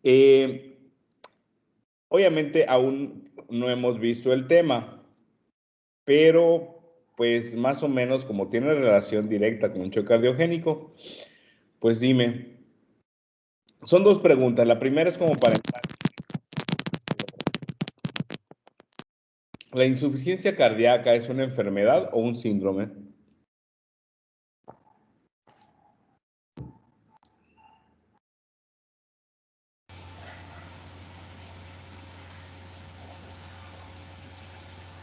Eh, obviamente aún no hemos visto el tema, pero pues más o menos como tiene relación directa con un choque cardiogénico, pues dime. Son dos preguntas. La primera es como para entrar. ¿La insuficiencia cardíaca es una enfermedad o un síndrome?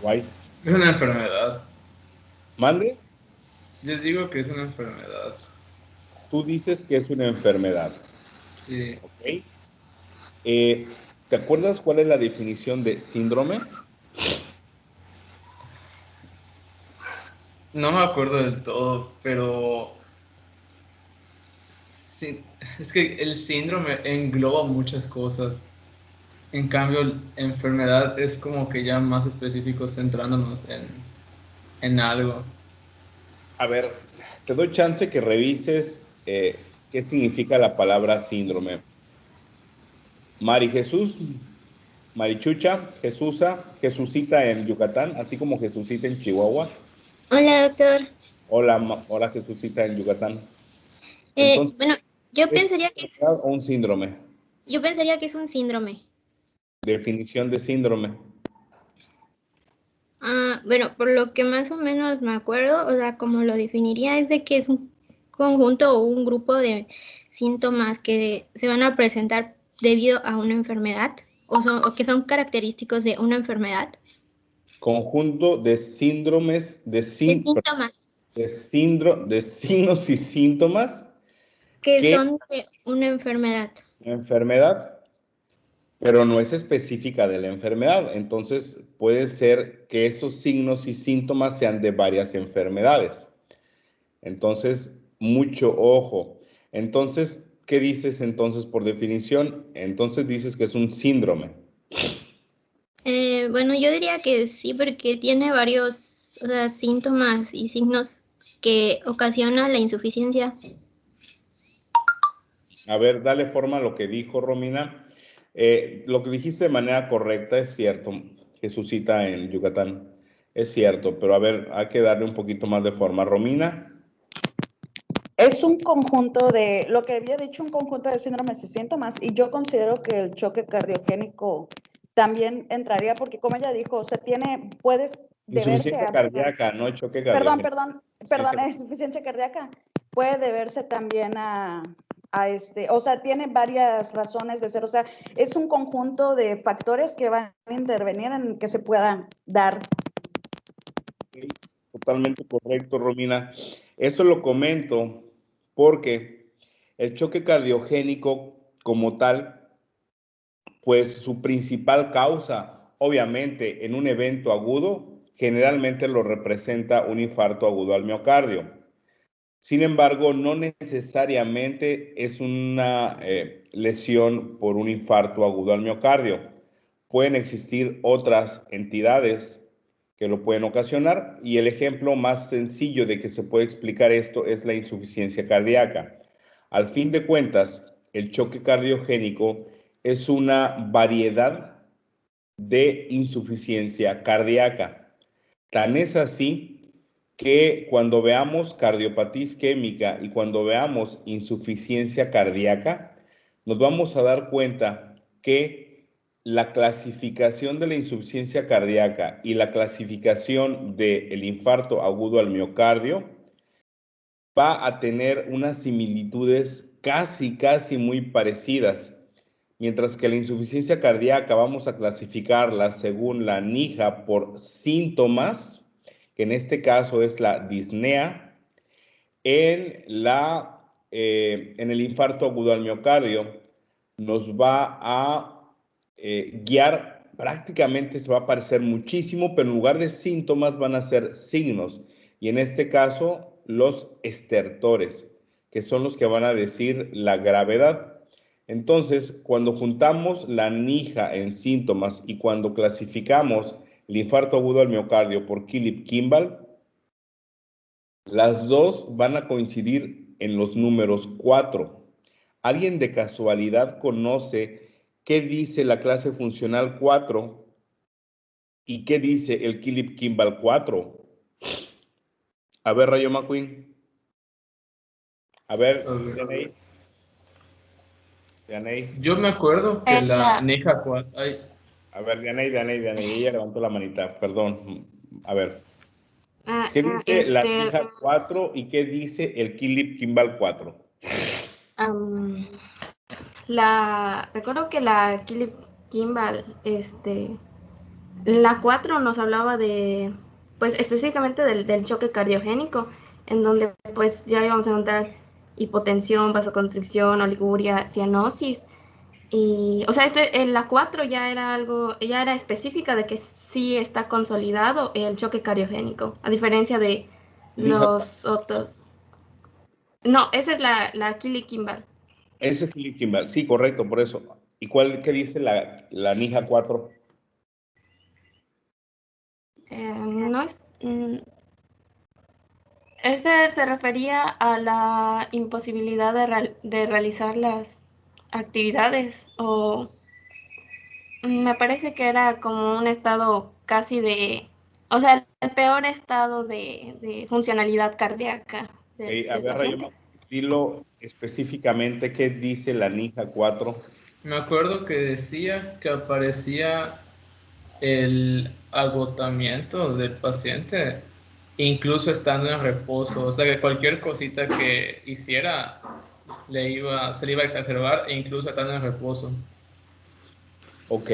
Guay. Es una enfermedad. ¿Mande? Yo digo que es una enfermedad. Tú dices que es una enfermedad, Sí. ¿ok? ¿Te acuerdas cuál es la definición de síndrome? No me acuerdo del todo, pero sí, es que el síndrome engloba muchas cosas. En cambio, enfermedad es como que ya más específico centrándonos en algo. A ver, te doy chance que revises qué significa la palabra síndrome. Mari Jesús, Marichucha, Jesusa, Jesucita en Yucatán, así como Jesucita en Chihuahua. Hola, doctor. Hola, hola Jesucita en Yucatán. Entonces, Bueno, yo ¿es pensaría que una enfermedad o un síndrome? es un síndrome. Definición de síndrome. Bueno, por lo que más o menos me acuerdo, o sea, como lo definiría es de que es un conjunto o un grupo de síntomas que se van a presentar debido a una enfermedad o que son característicos de una enfermedad. Conjunto de síndromes, De síntomas de signos y síntomas que que son de una enfermedad. la enfermedad, pero no es específica de la enfermedad. Entonces, puede ser que esos signos y síntomas sean de varias enfermedades. Entonces, mucho ojo. Entonces, ¿qué dices entonces por definición? Entonces dices que es un síndrome. Bueno, yo diría que sí, porque tiene varios, o sea, síntomas y signos que ocasionan la insuficiencia. A ver, dale forma a lo que dijo Romina. Lo que dijiste de manera correcta es cierto, Jesucita en Yucatán. Es cierto, pero a ver, hay que darle un poquito más de forma. Romina. Es un conjunto de, lo que había dicho, un conjunto de síndromes y síntomas, y yo considero que el choque cardiogénico también entraría, porque como ella dijo, o sea, puedes deberse Insuficiencia a, cardíaca, no choque perdón, cardiogénico. insuficiencia cardíaca, puede deberse también o sea, tiene varias razones de ser, o sea, es un conjunto de factores que van a intervenir en que se pueda dar. Totalmente correcto, Romina. Eso lo comento porque el choque cardiogénico como tal, pues su principal causa, obviamente, en un evento agudo, generalmente lo representa un infarto agudo al miocardio. Sin embargo, no necesariamente es una lesión por un infarto agudo al miocardio. Pueden existir otras entidades que lo pueden ocasionar y el ejemplo más sencillo de que se puede explicar esto es la insuficiencia cardíaca. Al fin de cuentas, el choque cardiogénico es una variedad de insuficiencia cardíaca. Tan es así que cuando veamos cardiopatía isquémica y cuando veamos insuficiencia cardíaca, nos vamos a dar cuenta que la clasificación de la insuficiencia cardíaca y la clasificación del infarto agudo al miocardio va a tener unas similitudes casi muy parecidas. Mientras que la insuficiencia cardíaca vamos a clasificarla según la NIJA por síntomas, que en este caso es la disnea, en el infarto agudo al miocardio nos va a guiar, prácticamente se va a parecer muchísimo, pero en lugar de síntomas van a ser signos. Y en este caso, los estertores, que son los que van a decir la gravedad. Entonces, cuando juntamos la NIJA en síntomas y cuando clasificamos el infarto agudo al miocardio por Philip-Kimball, las dos van a coincidir en los números 4. ¿Alguien de casualidad conoce qué dice la clase funcional 4 y qué dice el Philip-Kimball 4. A ver, Rayo McQueen. A ver, Dianey. Yo me acuerdo que la Nija 4. A ver, Dianey. Ella levantó la manita, perdón. A ver. ¿Qué dice la Nija 4 y qué dice el Philip-Kimball 4? Recuerdo que la Philip-Kimball, la 4 nos hablaba de, pues específicamente del choque cardiogénico, en donde pues ya íbamos a encontrar hipotensión, vasoconstricción, oliguria, cianosis. Y, o sea, en la 4 ya era específica de que sí está consolidado el choque cardiogénico, a diferencia de los otros. No, esa es la Philip-Kimball. Ese es Philip-Kimball, sí, correcto, por eso. ¿Y qué dice la Nija 4? No es. Este se refería a la imposibilidad de realizar las actividades, o me parece que era como un estado casi o sea, el peor estado de funcionalidad cardíaca A del ver, Rayo, paciente. dilo específicamente qué dice la Nija 4. Me acuerdo que decía que aparecía el agotamiento del paciente, incluso estando en reposo. O sea, que cualquier cosita que hiciera se le iba a exacerbar, e incluso estando en reposo. Ok,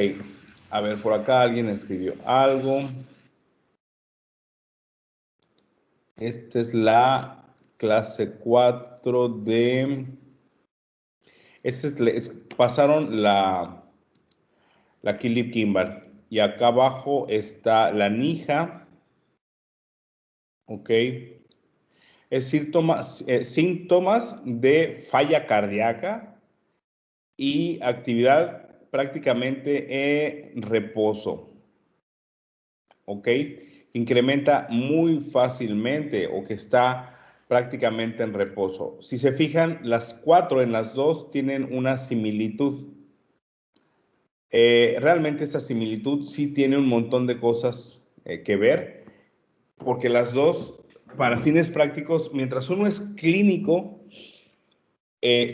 a ver, por acá alguien escribió algo. Esta es la clase 4 de... pasaron la Philip-Kimball. Y acá abajo está la Nija. Ok. Es síntomas de falla cardíaca y actividad prácticamente reposo. ¿Ok? Incrementa muy fácilmente o que está prácticamente en reposo. Si se fijan, las 4 en las 2 tienen una similitud. Realmente esa similitud sí tiene un montón de cosas que ver, porque las dos, para fines prácticos, mientras uno es clínico,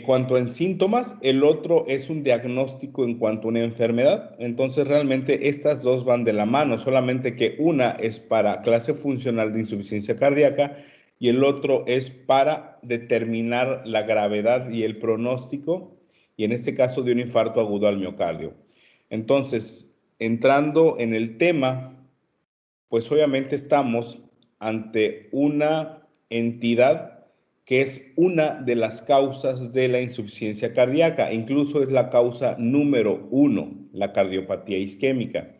cuanto en síntomas, el otro es un diagnóstico en cuanto a una enfermedad. Entonces, realmente estas dos van de la mano, solamente que una es para clase funcional de insuficiencia cardíaca y el otro es para determinar la gravedad y el pronóstico, y en este caso de un infarto agudo al miocardio. Entonces, entrando en el tema, pues obviamente estamos ante una entidad que es una de las causas de la insuficiencia cardíaca, incluso es la causa número 1, la cardiopatía isquémica.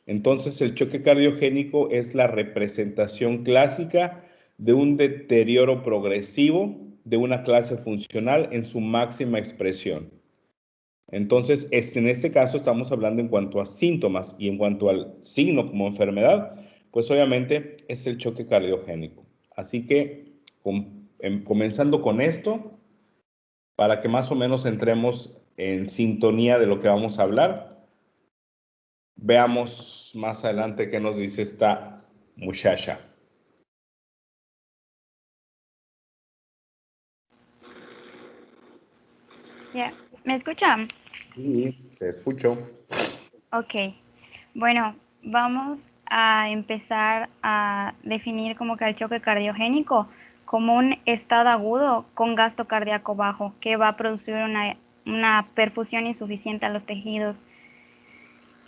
Entonces, el choque cardiogénico es la representación clásica de un deterioro progresivo de una clase funcional en su máxima expresión. Entonces, en este caso estamos hablando en cuanto a síntomas, y en cuanto al signo como enfermedad, pues obviamente es el choque cardiogénico. Así que, comenzando con esto, para que más o menos entremos en sintonía de lo que vamos a hablar, veamos más adelante qué nos dice esta muchacha. Ya, ¿me escuchan? Sí, te escucho. Ok, bueno, vamos a empezar a definir como que el choque cardiogénico como un estado agudo con gasto cardíaco bajo que va a producir una perfusión insuficiente a los tejidos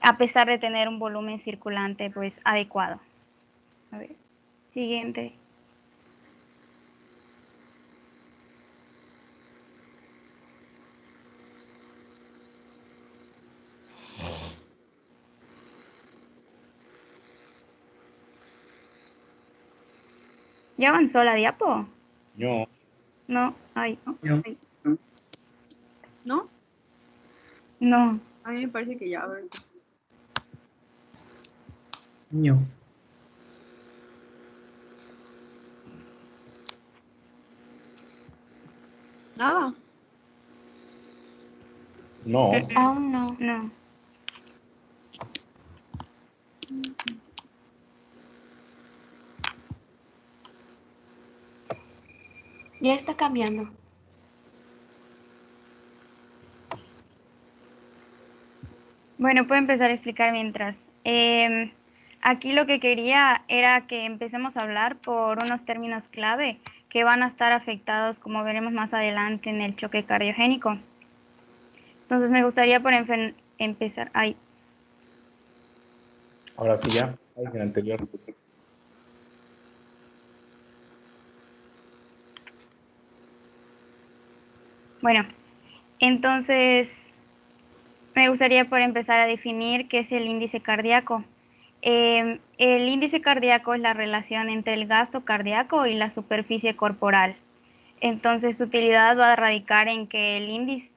a pesar de tener un volumen circulante pues adecuado. A ver, siguiente. ¿Ya avanzó la diapo? No. No, ay, No. ay, ¿No? no. A mí me parece que ya. A ver. No. Nada. No. Aún no. No. Ya está cambiando. Bueno, puedo empezar a explicar mientras. Aquí lo que quería era que empecemos a hablar por unos términos clave que van a estar afectados, como veremos más adelante, en el choque cardiogénico. Entonces me gustaría por empezar. Ay, Ahora sí ya. Ay, en el anterior. bueno, entonces me gustaría por empezar a definir qué es el índice cardíaco. El índice cardíaco es la relación entre el gasto cardíaco y la superficie corporal. Entonces, su utilidad va a radicar en que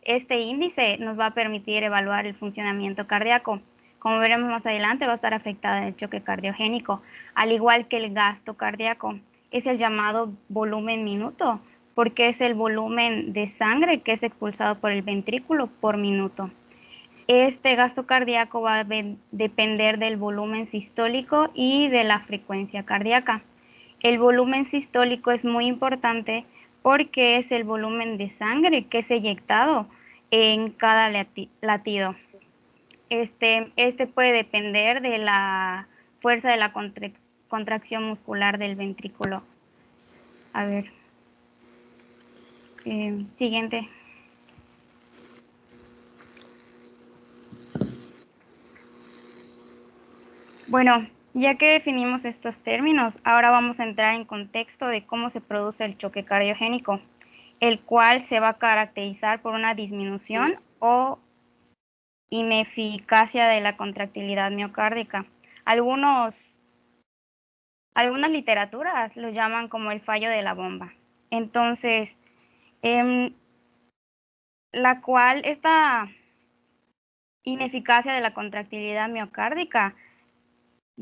este índice nos va a permitir evaluar el funcionamiento cardíaco. Como veremos más adelante, va a estar afectada en el choque cardiogénico, al igual que el gasto cardíaco. Es el llamado volumen minuto, porque es el volumen de sangre que es expulsado por el ventrículo por minuto. Este gasto cardíaco va a depender del volumen sistólico y de la frecuencia cardíaca. El volumen sistólico es muy importante porque es el volumen de sangre que es eyectado en cada latido. Este puede depender de la fuerza de la contracción muscular del ventrículo. A ver. Siguiente. Bueno, ya que definimos estos términos, ahora vamos a entrar en contexto de cómo se produce el choque cardiogénico, el cual se va a caracterizar por una disminución o ineficacia de la contractilidad miocárdica. Algunas literaturas lo llaman como el fallo de la bomba. Entonces, esta ineficacia de la contractilidad miocárdica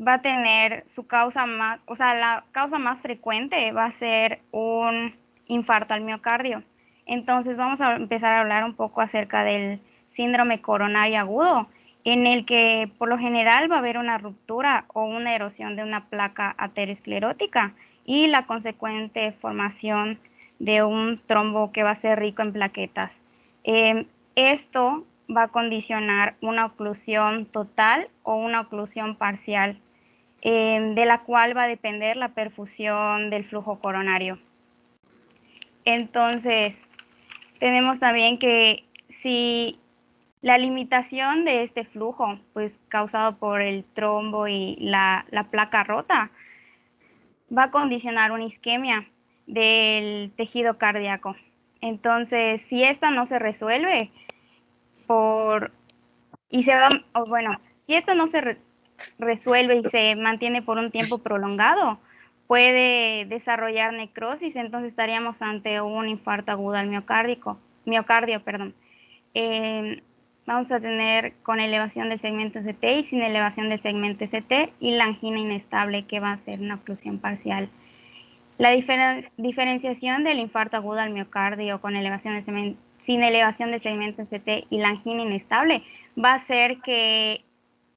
va a tener su causa más, o sea, la causa más frecuente va a ser un infarto al miocardio. Entonces vamos a empezar a hablar un poco acerca del síndrome coronario agudo, en el que por lo general va a haber una ruptura o una erosión de una placa aterosclerótica y la consecuente formación de un trombo que va a ser rico en plaquetas. Esto va a condicionar una oclusión total o una oclusión parcial, de la cual va a depender la perfusión del flujo coronario. Entonces, tenemos también que si la limitación de este flujo, pues causado por el trombo y la placa rota, va a condicionar una isquemia del tejido cardíaco. Entonces, si esta no se resuelve si esto no se resuelve y se mantiene por un tiempo prolongado, puede desarrollar necrosis, entonces estaríamos ante un infarto agudo al miocardio. Vamos a tener con elevación del segmento ST y sin elevación del segmento ST y la angina inestable, que va a ser una oclusión parcial. La diferenciación del infarto agudo al miocardio con sin elevación del segmento ST y la angina inestable va a ser que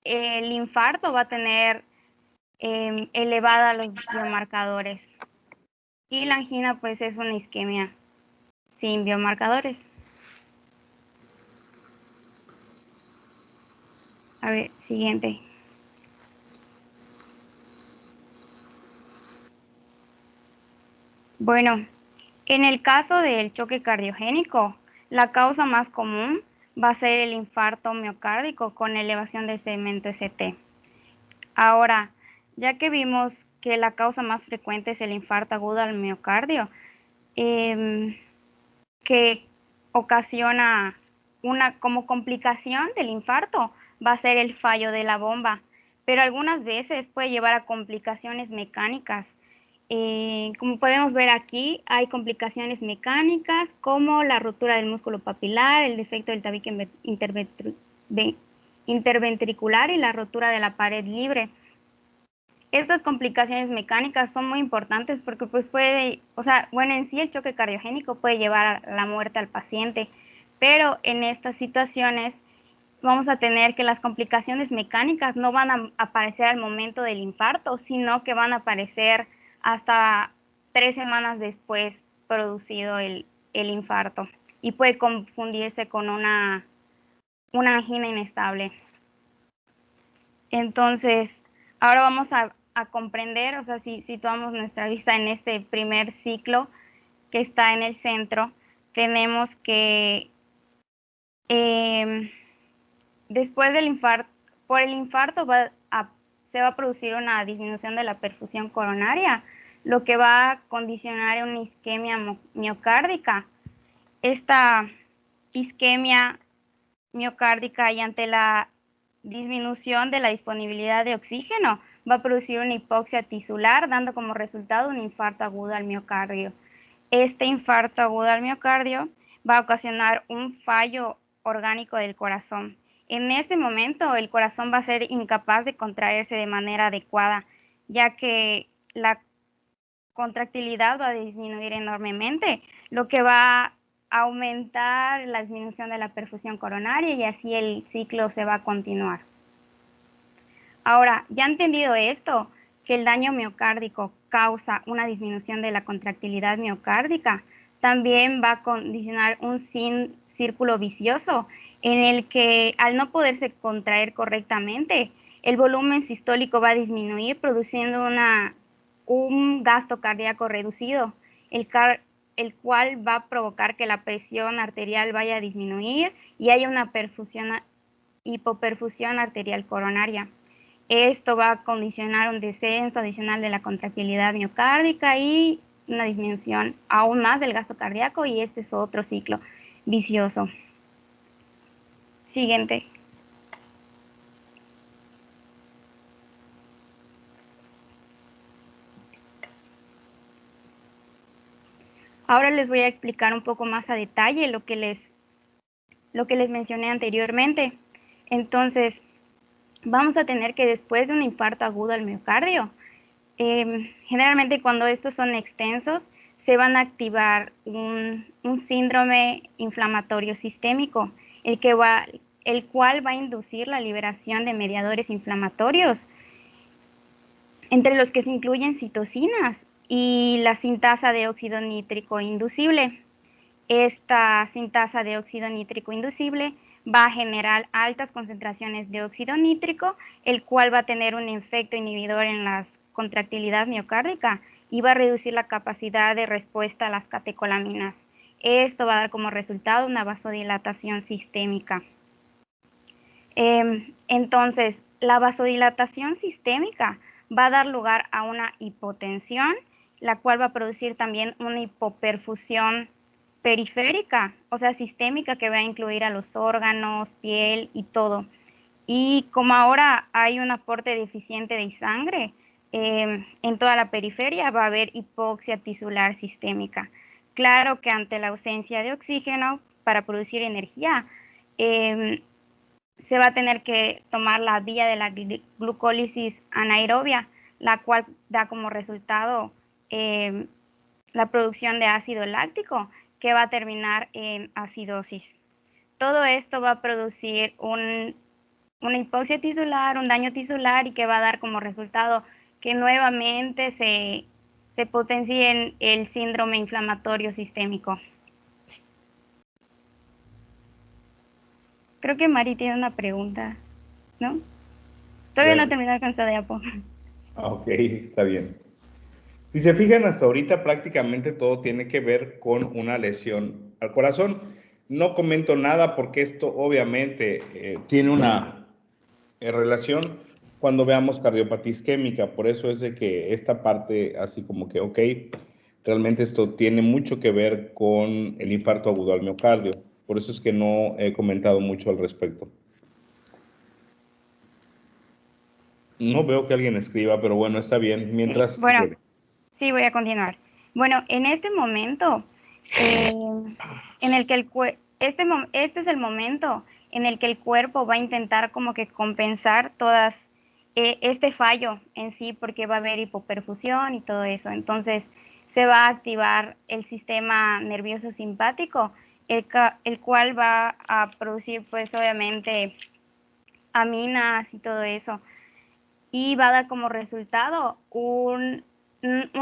el infarto va a tener elevada los biomarcadores y la angina pues es una isquemia sin biomarcadores. A ver, siguiente. Bueno, en el caso del choque cardiogénico, la causa más común va a ser el infarto miocárdico con elevación del segmento ST. Ahora, ya que vimos que la causa más frecuente es el infarto agudo al miocardio, que ocasiona como complicación del infarto, va a ser el fallo de la bomba, pero algunas veces puede llevar a complicaciones mecánicas. Como podemos ver aquí, hay complicaciones mecánicas como la ruptura del músculo papilar, el defecto del tabique interventricular y la rotura de la pared libre. Estas complicaciones mecánicas son muy importantes porque pues en sí el choque cardiogénico puede llevar a la muerte al paciente, Pero en estas situaciones vamos a tener que las complicaciones mecánicas no van a aparecer al momento del infarto, sino que van a aparecer hasta 3 semanas después producido el infarto, y puede confundirse con una angina inestable. Entonces, ahora vamos a comprender, o sea, si situamos nuestra vista en este primer ciclo que está en el centro, tenemos que después del infarto, por el infarto se va a producir una disminución de la perfusión coronaria, lo que va a condicionar una isquemia miocárdica. Esta isquemia miocárdica, y ante la disminución de la disponibilidad de oxígeno, va a producir una hipoxia tisular, dando como resultado un infarto agudo al miocardio. Este infarto agudo al miocardio va a ocasionar un fallo orgánico del corazón. En este momento, el corazón va a ser incapaz de contraerse de manera adecuada, ya que la contractilidad va a disminuir enormemente, lo que va a aumentar la disminución de la perfusión coronaria, y así el ciclo se va a continuar. Ahora, ya entendido esto, que el daño miocárdico causa una disminución de la contractilidad miocárdica, también va a condicionar un círculo vicioso en el que, al no poderse contraer correctamente, el volumen sistólico va a disminuir, produciendo un gasto cardíaco reducido, el cual va a provocar que la presión arterial vaya a disminuir y haya una hipoperfusión arterial coronaria. Esto va a condicionar un descenso adicional de la contractilidad miocárdica y una disminución aún más del gasto cardíaco, y este es otro ciclo vicioso. Siguiente. Ahora les voy a explicar un poco más a detalle lo que les mencioné anteriormente. Entonces, vamos a tener que, después de un infarto agudo al miocardio, generalmente cuando estos son extensos, se van a activar un síndrome inflamatorio sistémico, el cual va a inducir la liberación de mediadores inflamatorios, entre los que se incluyen citocinas y la sintasa de óxido nítrico inducible. Esta sintasa de óxido nítrico inducible va a generar altas concentraciones de óxido nítrico, el cual va a tener un efecto inhibidor en la contractilidad miocárdica y va a reducir la capacidad de respuesta a las catecolaminas. Esto va a dar como resultado una vasodilatación sistémica. Entonces, la vasodilatación sistémica va a dar lugar a una hipotensión, la cual va a producir también una hipoperfusión periférica, o sea, sistémica, que va a incluir a los órganos, piel y todo. Y como ahora hay un aporte deficiente de sangre en toda la periferia, va a haber hipoxia tisular sistémica. Claro que ante la ausencia de oxígeno para producir energía, se va a tener que tomar la vía de la glucólisis anaerobia, la cual da como resultado la producción de ácido láctico, que va a terminar en acidosis. Todo esto va a producir una hipoxia tisular, un daño tisular, y que va a dar como resultado que nuevamente se potencie el síndrome inflamatorio sistémico. Creo que Mari tiene una pregunta, ¿no? Todavía no he terminado con esta diapo. Ok, está bien. Si se fijan, hasta ahorita prácticamente todo tiene que ver con una lesión al corazón. No comento nada porque esto obviamente tiene una relación cuando veamos cardiopatía isquémica. Por eso es de que esta parte así como que, ok, realmente esto tiene mucho que ver con el infarto agudo al miocardio. Por eso es que no he comentado mucho al respecto. No veo que alguien escriba, pero bueno, está bien. Mientras... Sí, bueno, sí, voy a continuar. Bueno, en este momento, en el que este es el momento en el que el cuerpo va a intentar como que compensar todas este fallo en sí, porque va a haber hipoperfusión y todo eso. Entonces, se va a activar el sistema nervioso simpático, el cual va a producir pues obviamente aminas y todo eso. Y va a dar como resultado un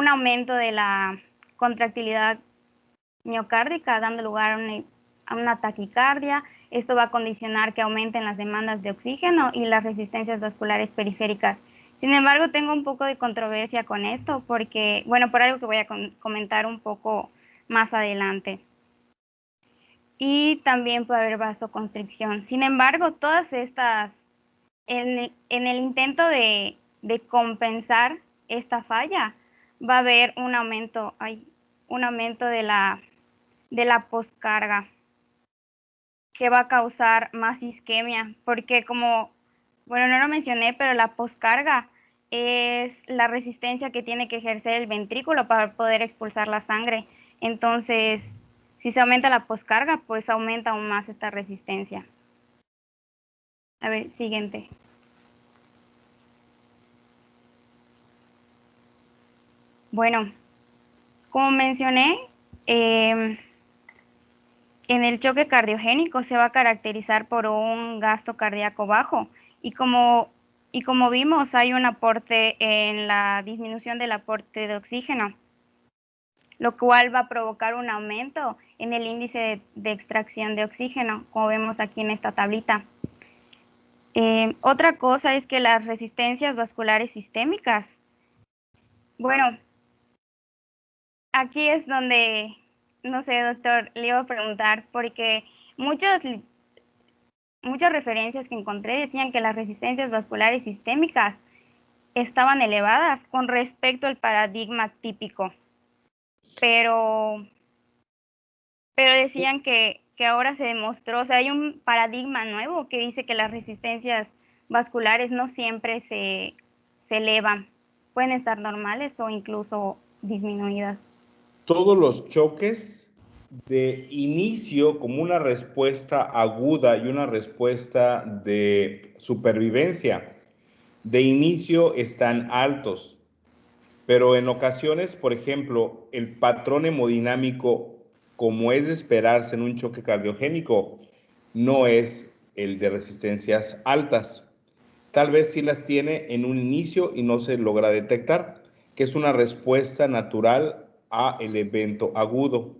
aumento de la contractilidad miocárdica, dando lugar a una taquicardia. Esto va a condicionar que aumenten las demandas de oxígeno y las resistencias vasculares periféricas. Sin embargo, tengo un poco de controversia con esto porque, bueno, por algo que voy a comentar un poco más adelante. Y también puede haber vasoconstricción. Sin embargo, todas estas, en el intento de compensar esta falla, va a haber un aumento de la poscarga, que va a causar más isquemia, porque como, bueno, no lo mencioné, pero la poscarga es la resistencia que tiene que ejercer el ventrículo para poder expulsar la sangre. Entonces, si se aumenta la poscarga, pues aumenta aún más esta resistencia. A ver, siguiente. Bueno, como mencioné, en el choque cardiogénico se va a caracterizar por un gasto cardíaco bajo y como vimos hay un aporte en la disminución del aporte de oxígeno, lo cual va a provocar un aumento en el índice de extracción de oxígeno, como vemos aquí en esta tablita. Otra cosa es que las resistencias vasculares sistémicas, bueno, aquí es donde, no sé, doctor, le iba a preguntar, porque muchas referencias que encontré decían que las resistencias vasculares sistémicas estaban elevadas con respecto al paradigma típico, pero decían que ahora se demostró, o sea, hay un paradigma nuevo que dice que las resistencias vasculares no siempre se elevan, pueden estar normales o incluso disminuidas. Todos los choques de inicio como una respuesta aguda y una respuesta de supervivencia, de inicio están altos, pero en ocasiones, por ejemplo, el patrón hemodinámico, como es de esperarse en un choque cardiogénico, no es el de resistencias altas. Tal vez sí las tiene en un inicio y no se logra detectar, que es una respuesta natural a el evento agudo.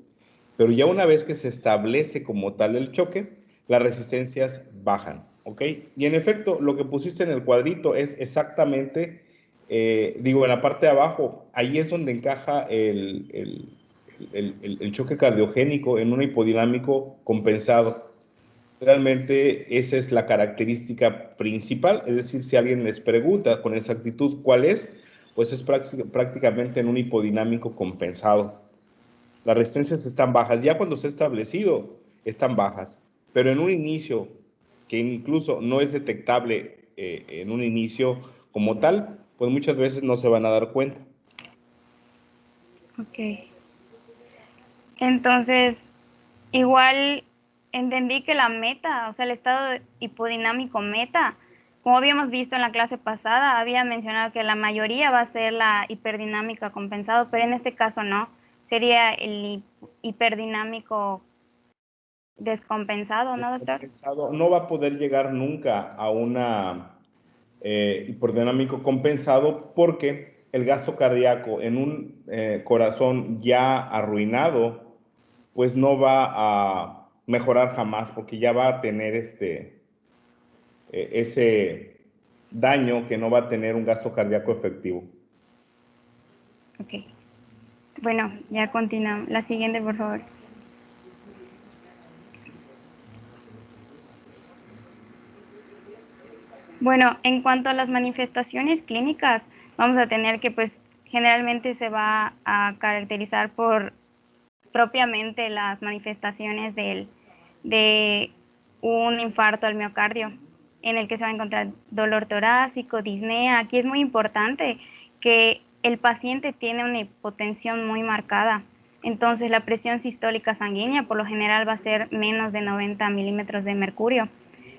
Pero ya una vez que se establece como tal el choque, las resistencias bajan, ¿ok? Y en efecto, lo que pusiste en el cuadrito es exactamente, en la parte de abajo, ahí es donde encaja el choque cardiogénico en un hipodinámico compensado. Realmente esa es la característica principal, es decir, si alguien les pregunta con exactitud cuál es, pues es prácticamente en un hipodinámico compensado. Las resistencias están bajas, ya cuando se ha establecido están bajas, pero en un inicio que incluso no es detectable en un inicio como tal, pues muchas veces no se van a dar cuenta. Ok. Entonces, igual entendí que la meta, o sea, el estado hipodinámico meta, como habíamos visto en la clase pasada, había mencionado que la mayoría va a ser la hiperdinámica compensado, pero en este caso no, sería el hiperdinámico descompensado, ¿no, doctor? No va a poder llegar nunca a una hipodinámico compensado porque el gasto cardíaco en un corazón ya arruinado, pues no va a mejorar jamás porque ya va a tener ese daño que no va a tener un gasto cardíaco efectivo. Ok. Bueno, ya continuamos. La siguiente, por favor. Bueno, en cuanto a las manifestaciones clínicas, vamos a tener que, pues, generalmente se va a caracterizar por propiamente las manifestaciones de un infarto al miocardio, en el que se va a encontrar dolor torácico, disnea. Aquí es muy importante que el paciente tiene una hipotensión muy marcada. Entonces, la presión sistólica sanguínea por lo general va a ser menos de 90 milímetros de mercurio.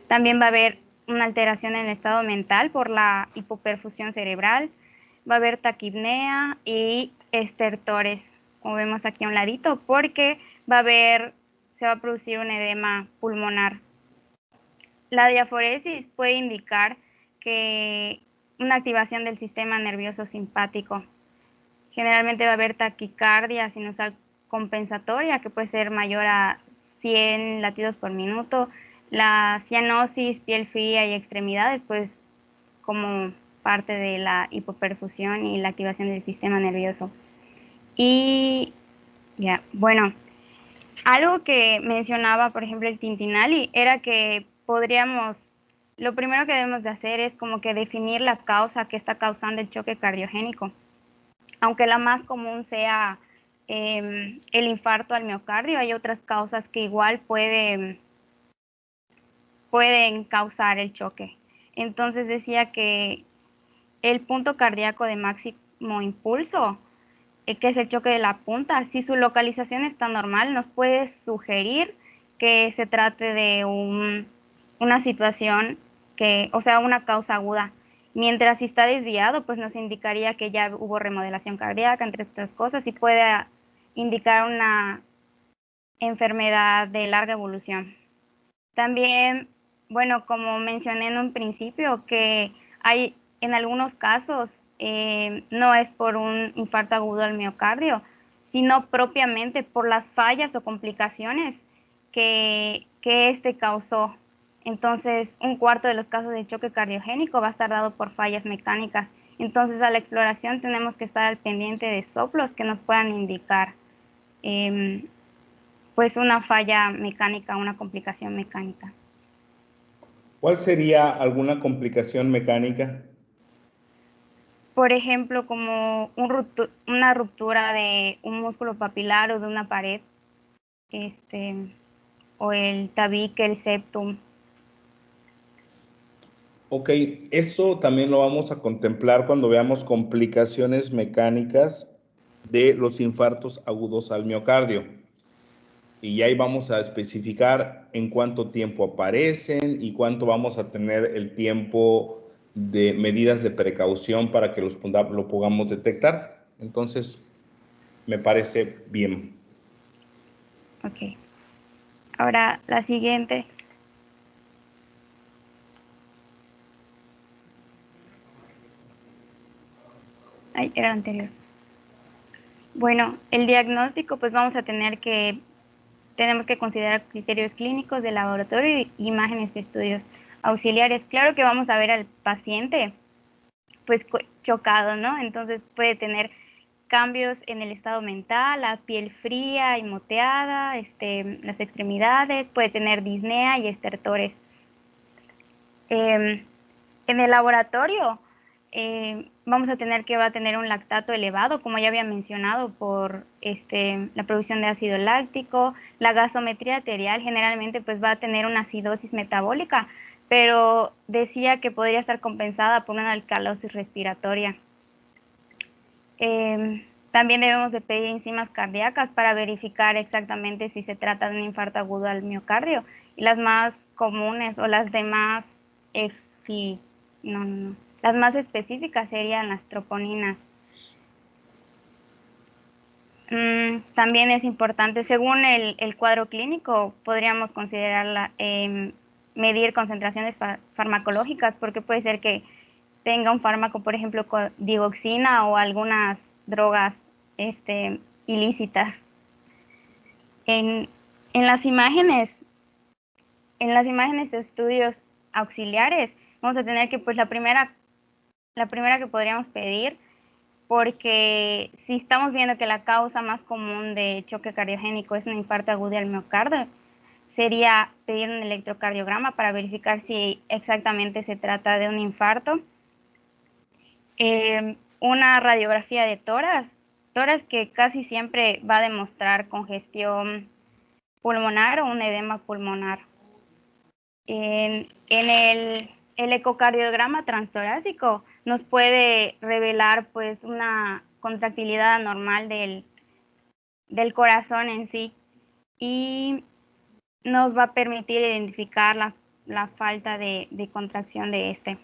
También va a haber una alteración en el estado mental por la hipoperfusión cerebral. Va a haber taquipnea y estertores, como vemos aquí a un ladito, porque se va a producir un edema pulmonar. La diaforesis puede indicar que una activación del sistema nervioso simpático. Generalmente va a haber taquicardia sinusal compensatoria, que puede ser mayor a 100 latidos por minuto. La cianosis, piel fría y extremidades, pues como parte de la hipoperfusión y la activación del sistema nervioso. Y ya, bueno, algo que mencionaba, por ejemplo, el Tintinali, era que lo primero que debemos de hacer es como que definir la causa que está causando el choque cardiogénico. Aunque la más común sea el infarto al miocardio, hay otras causas que igual pueden causar el choque. Entonces decía que el punto cardíaco de máximo impulso, que es el choque de la punta, si su localización está normal, nos puede sugerir que se trate de una situación una causa aguda. Mientras si está desviado, pues nos indicaría que ya hubo remodelación cardíaca, entre otras cosas, y puede indicar una enfermedad de larga evolución. También, bueno, como mencioné en un principio, que hay en algunos casos, no es por un infarto agudo al miocardio, sino propiamente por las fallas o complicaciones que este causó. Entonces, un cuarto de los casos de choque cardiogénico va a estar dado por fallas mecánicas. Entonces, a la exploración tenemos que estar al pendiente de soplos que nos puedan indicar pues una falla mecánica, una complicación mecánica. ¿Cuál sería alguna complicación mecánica? Por ejemplo, como una ruptura de un músculo papilar o de una pared, o el tabique, el septum. Ok, eso también lo vamos a contemplar cuando veamos complicaciones mecánicas de los infartos agudos al miocardio. Y ahí vamos a especificar en cuánto tiempo aparecen y cuánto vamos a tener el tiempo de medidas de precaución para que lo podamos detectar. Entonces, me parece bien. Ok. Ahora, la siguiente. Ay, era la anterior. Bueno, el diagnóstico, pues tenemos que considerar criterios clínicos de laboratorio y imágenes y estudios auxiliares. Claro que vamos a ver al paciente, pues chocado, ¿no? Entonces puede tener cambios en el estado mental, la piel fría y moteada, las extremidades, puede tener disnea y estertores. En el laboratorio vamos a tener que va a tener un lactato elevado, como ya había mencionado, por la producción de ácido láctico. La gasometría arterial generalmente pues va a tener una acidosis metabólica, pero decía que podría estar compensada por una alcalosis respiratoria. También debemos de pedir enzimas cardíacas para verificar exactamente si se trata de un infarto agudo al miocardio. Y las más comunes o las demás las más específicas serían las troponinas. También es importante, según el cuadro clínico, podríamos considerar medir concentraciones farmacológicas, porque puede ser que tenga un fármaco, por ejemplo, digoxina o algunas drogas ilícitas. En las imágenes de estudios auxiliares, vamos a tener que, pues, la primera que podríamos pedir, porque si estamos viendo que la causa más común de choque cardiogénico es un infarto agudo al miocardio, sería pedir un electrocardiograma para verificar si exactamente se trata de un infarto. Una radiografía de tórax que casi siempre va a demostrar congestión pulmonar o un edema pulmonar. En el ecocardiograma transtorácico nos puede revelar pues una contractilidad anormal del corazón en sí, y nos va a permitir identificar la falta de contracción de este.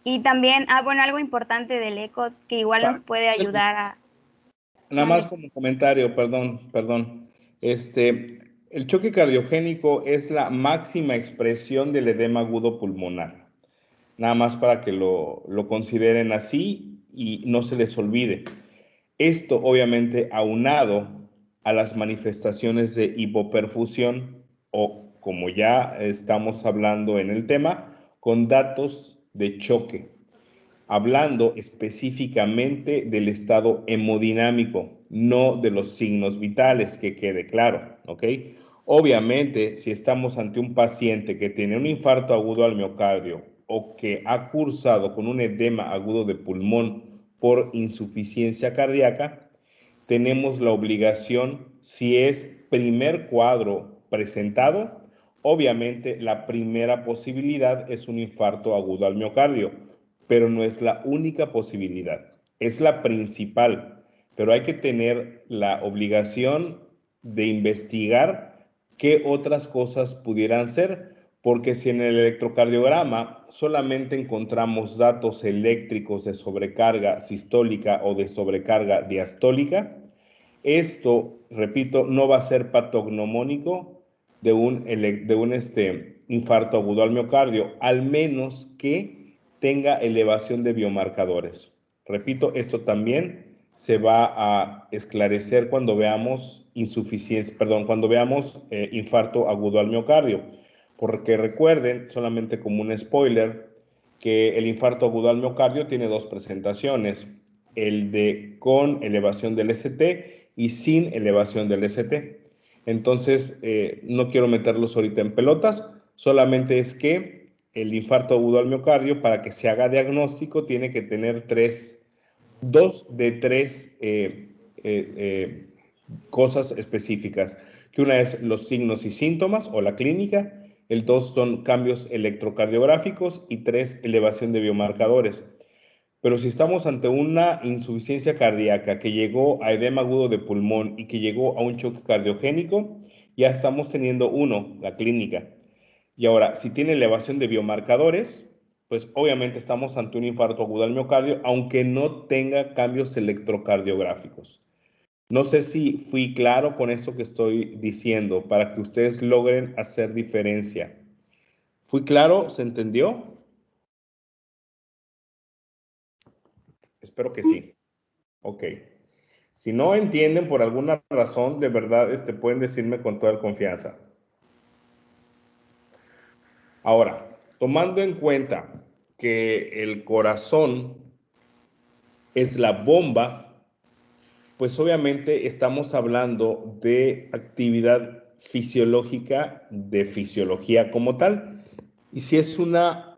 Y también, algo importante del eco que igual nos puede ayudar a... Nada más como comentario, perdón. El choque cardiogénico es la máxima expresión del edema agudo pulmonar. Nada más para que lo consideren así y no se les olvide. Esto obviamente aunado a las manifestaciones de hipoperfusión o, como ya estamos hablando en el tema, con datos de choque, hablando específicamente del estado hemodinámico, no de los signos vitales, que quede claro, ¿ok? Obviamente, si estamos ante un paciente que tiene un infarto agudo al miocardio o que ha cursado con un edema agudo de pulmón por insuficiencia cardíaca, tenemos la obligación, si es primer cuadro presentado, obviamente la primera posibilidad es un infarto agudo al miocardio, pero no es la única posibilidad, es la principal, pero hay que tener la obligación de investigar qué otras cosas pudieran ser, porque si en el electrocardiograma solamente encontramos datos eléctricos de sobrecarga sistólica o de sobrecarga diastólica, esto, repito, no va a ser patognomónico de un infarto agudo al miocardio, al menos que tenga elevación de biomarcadores. Repito, esto también se va a esclarecer cuando veamos infarto agudo al miocardio. Porque recuerden, solamente como un spoiler, que el infarto agudo al miocardio tiene dos presentaciones, el de con elevación del ST y sin elevación del ST. Entonces, no quiero meterlos ahorita en pelotas, solamente es que el infarto agudo al miocardio, para que se haga diagnóstico, tiene que tener dos de tres cosas específicas, que una es los signos y síntomas o la clínica, el dos son cambios electrocardiográficos y tres, elevación de biomarcadores. Pero si estamos ante una insuficiencia cardíaca que llegó a edema agudo de pulmón y que llegó a un choque cardiogénico, ya estamos teniendo la clínica. Y ahora, si tiene elevación de biomarcadores, pues obviamente estamos ante un infarto agudo al miocardio, aunque no tenga cambios electrocardiográficos. No sé si fui claro con esto que estoy diciendo para que ustedes logren hacer diferencia. ¿Fui claro? ¿Se entendió? Espero que sí. Ok. Si no entienden por alguna razón, de verdad, pueden decirme con toda confianza. Ahora, tomando en cuenta que el corazón es la bomba, pues obviamente estamos hablando de actividad fisiológica, de fisiología como tal. Y si es una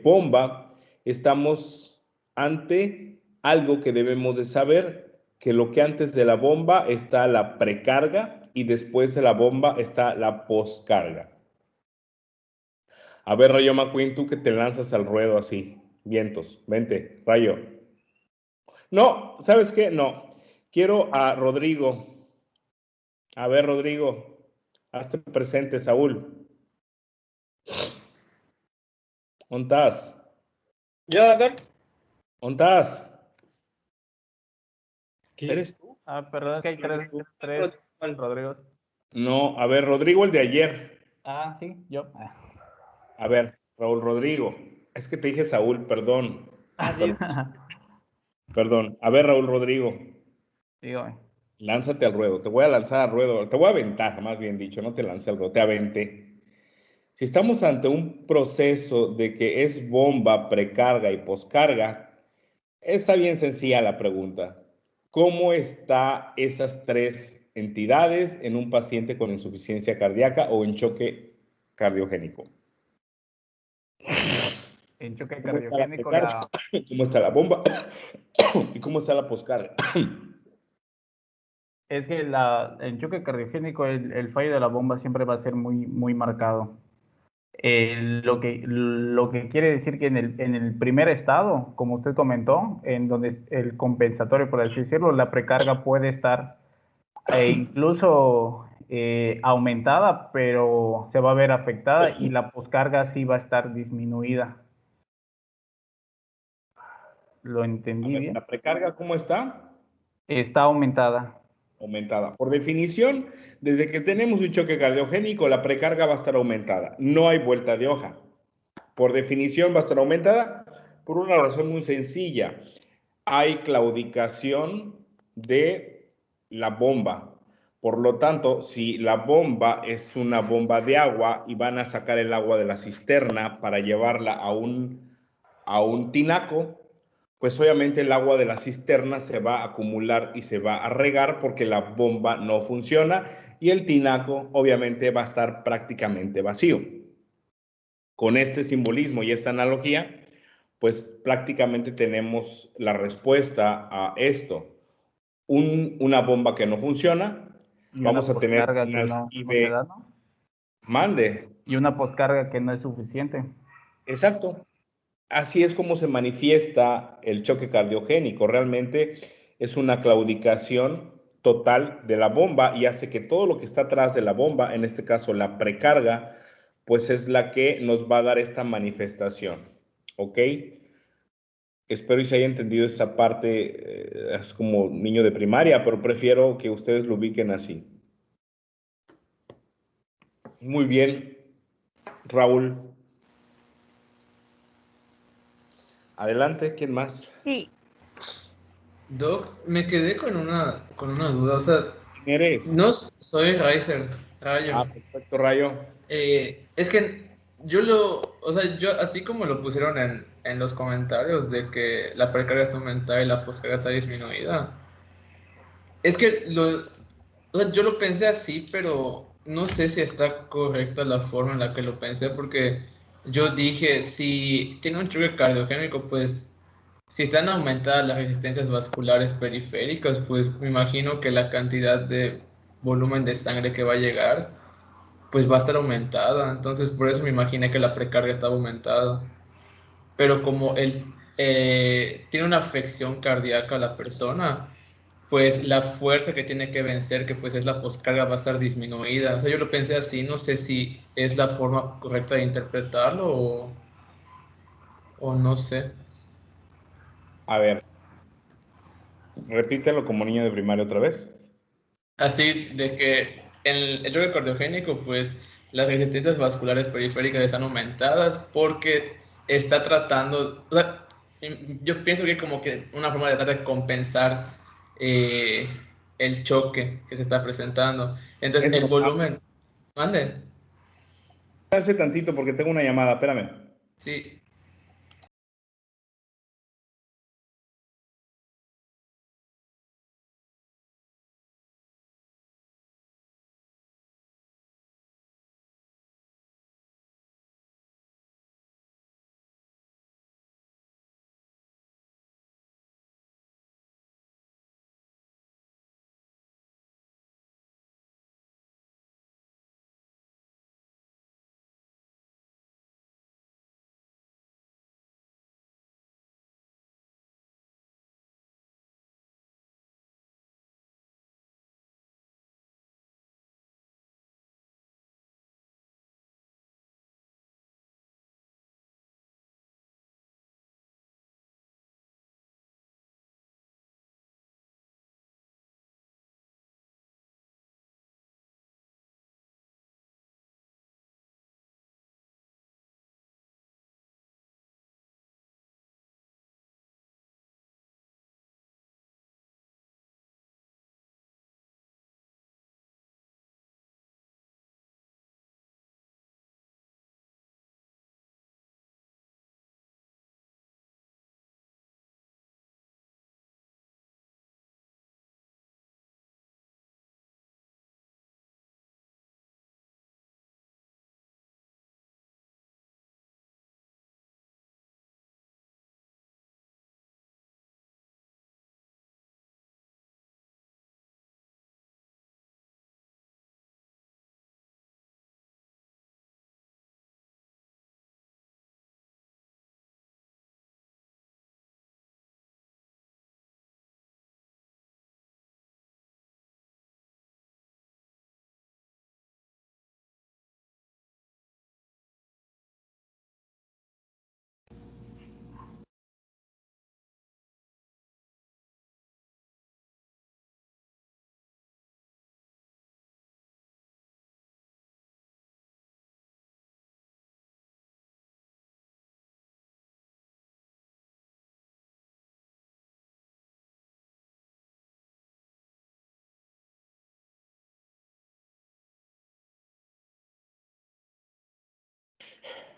bomba, estamos ante algo que debemos de saber, que lo que antes de la bomba está la precarga y después de la bomba está la poscarga. A ver, Rayo McQueen, tú que te lanzas al ruedo así, vientos, vente, Rayo. No, ¿sabes qué? No, quiero a Rodrigo. A ver, Rodrigo, hazte presente, Saúl. ¿Dónde estás? ¿Ya, doctor? ¿Dónde estás? ¿Qué? ¿Eres tú? Ah, perdón, es que hay tres Rodrigo. No, a ver, Rodrigo, el de ayer. Ah, sí, yo. A ver, Raúl Rodrigo. Es que te dije Saúl, perdón. Ah, sí. Perdón. A ver, Raúl Rodrigo. Dígame. Lánzate al ruedo. Te voy a lanzar al ruedo. Te voy a aventar, más bien dicho. No te lancé al ruedo, te aventé. Si estamos ante un proceso de que es bomba, precarga y poscarga, está bien sencilla la pregunta. ¿Cómo están esas tres entidades en un paciente con insuficiencia cardíaca o en choque cardiogénico? En choque ¿Cómo está la cardiogénico, precarga? ¿Cómo está la bomba? ¿Y cómo está la poscarga? es que en choque cardiogénico el fallo de la bomba siempre va a ser muy marcado. Lo que quiere decir que en el primer estado, como usted comentó, en donde el compensatorio, por así decirlo, la precarga puede estar incluso aumentada, pero se va a ver afectada, y la poscarga sí va a estar disminuida. ¿Lo entendí bien? ¿La precarga cómo está? Está aumentada. Aumentada. Por definición, desde que tenemos un choque cardiogénico, la precarga va a estar aumentada. No hay vuelta de hoja. Por definición va a estar aumentada por una razón muy sencilla. Hay claudicación de la bomba. Por lo tanto, si la bomba es una bomba de agua y van a sacar el agua de la cisterna para llevarla a un tinaco, pues obviamente el agua de la cisterna se va a acumular y se va a regar porque la bomba no funciona y el tinaco obviamente va a estar prácticamente vacío. Con este simbolismo y esta analogía, pues prácticamente tenemos la respuesta a esto. Una bomba que no funciona, Y una vamos a tener poscarga un que no se aljibe. da, ¿no? Mande. Y una poscarga que no es suficiente. Exacto. Así es como se manifiesta el choque cardiogénico. Realmente es una claudicación total de la bomba y hace que todo lo que está atrás de la bomba, en este caso la precarga, pues es la que nos va a dar esta manifestación. ¿Ok? Espero y se haya entendido esta parte, es como niño de primaria, pero prefiero que ustedes lo ubiquen así. Muy bien, Raúl. Adelante, ¿quién más? Sí, Doc, me quedé con una duda. O sea, ¿Quién eres? no soy Riser, Rayo. Ah, perfecto, Rayo. Es que o sea, yo así como lo pusieron en los comentarios de que la precarga está aumentada y la poscarga está disminuida, es que o sea, yo lo pensé así, pero no sé si está correcta la forma en la que lo pensé, porque yo dije, si tiene un choque cardiogénico, pues si están aumentadas las resistencias vasculares periféricas, pues me imagino que la cantidad de volumen de sangre que va a llegar pues va a estar aumentada. Entonces, por eso me imaginé que la precarga estaba aumentada. Pero como él tiene una afección cardíaca la persona, pues la fuerza que tiene que vencer, que pues es la poscarga, va a estar disminuida. O sea, yo lo pensé así, no sé si es la forma correcta de interpretarlo o no sé. A ver, repítelo como niño de primaria otra vez. Así de que el choque cardiogénico, pues las resistencias vasculares periféricas están aumentadas porque está tratando, o sea, yo pienso que como que una forma de tratar de compensar eh, el choque que se está presentando. Entonces, Eso, el volumen, mande, avance tantito porque tengo una llamada, espérame. sí,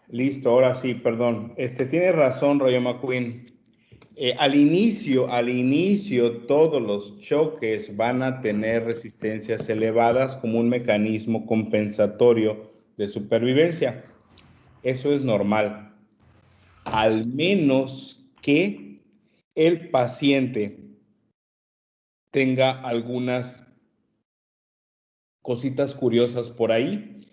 Listo, ahora sí, perdón. Tiene razón, Rayo McQueen. Al inicio, todos los choques van a tener resistencias elevadas como un mecanismo compensatorio de supervivencia. Eso es normal. Al menos que el paciente tenga algunas cositas curiosas por ahí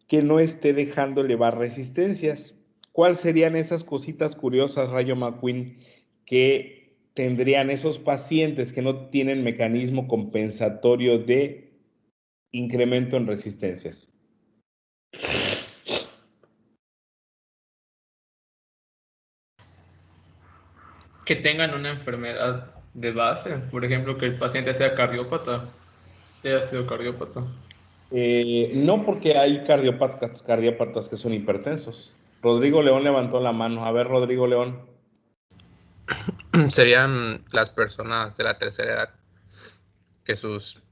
que no esté dejando elevar resistencias. ¿Cuáles serían esas cositas curiosas, Rayo McQueen, que tendrían esos pacientes que no tienen mecanismo compensatorio de incremento en resistencias? Que tengan una enfermedad de base, por ejemplo, que el paciente sea cardiópata, haya sido cardiópata. No, porque hay cardiópatas que son hipertensos. Rodrigo León levantó la mano. A ver, Rodrigo León. Serían las personas de la tercera edad que sus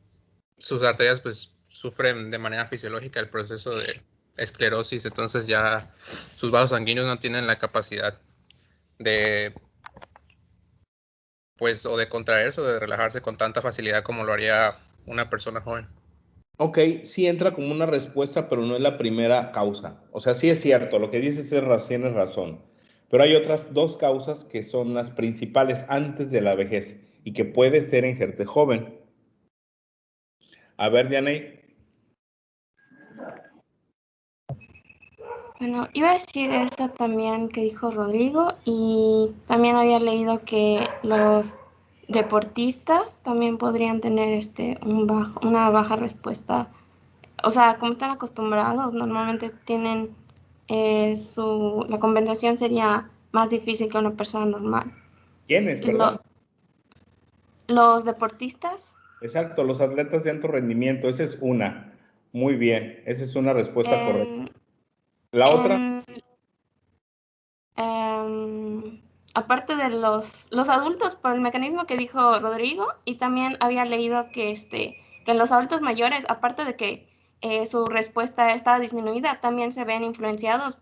arterias pues sufren de manera fisiológica el proceso de esclerosis, entonces ya sus vasos sanguíneos no tienen la capacidad de pues o de contraerse o de relajarse con tanta facilidad como lo haría una persona joven. Ok, sí entra como una respuesta, pero no es la primera causa. O sea, sí es cierto, lo que dices tienes razón. Pero hay otras dos causas que son las principales antes de la vejez y que puede ser en gente joven. A ver, Dianey. Bueno, iba a decir eso también que dijo Rodrigo y también había leído que los deportistas también podrían tener una baja respuesta. O sea, como están acostumbrados, normalmente tienen la compensación sería más difícil que una persona normal. ¿Quiénes, perdón? Los deportistas. Exacto, los atletas de alto rendimiento, esa es una. Muy bien, esa es una respuesta correcta. ¿La otra? Aparte de los adultos, por el mecanismo que dijo Rodrigo, y también había leído que en los adultos mayores, aparte de que su respuesta estaba disminuida, también se ven influenciados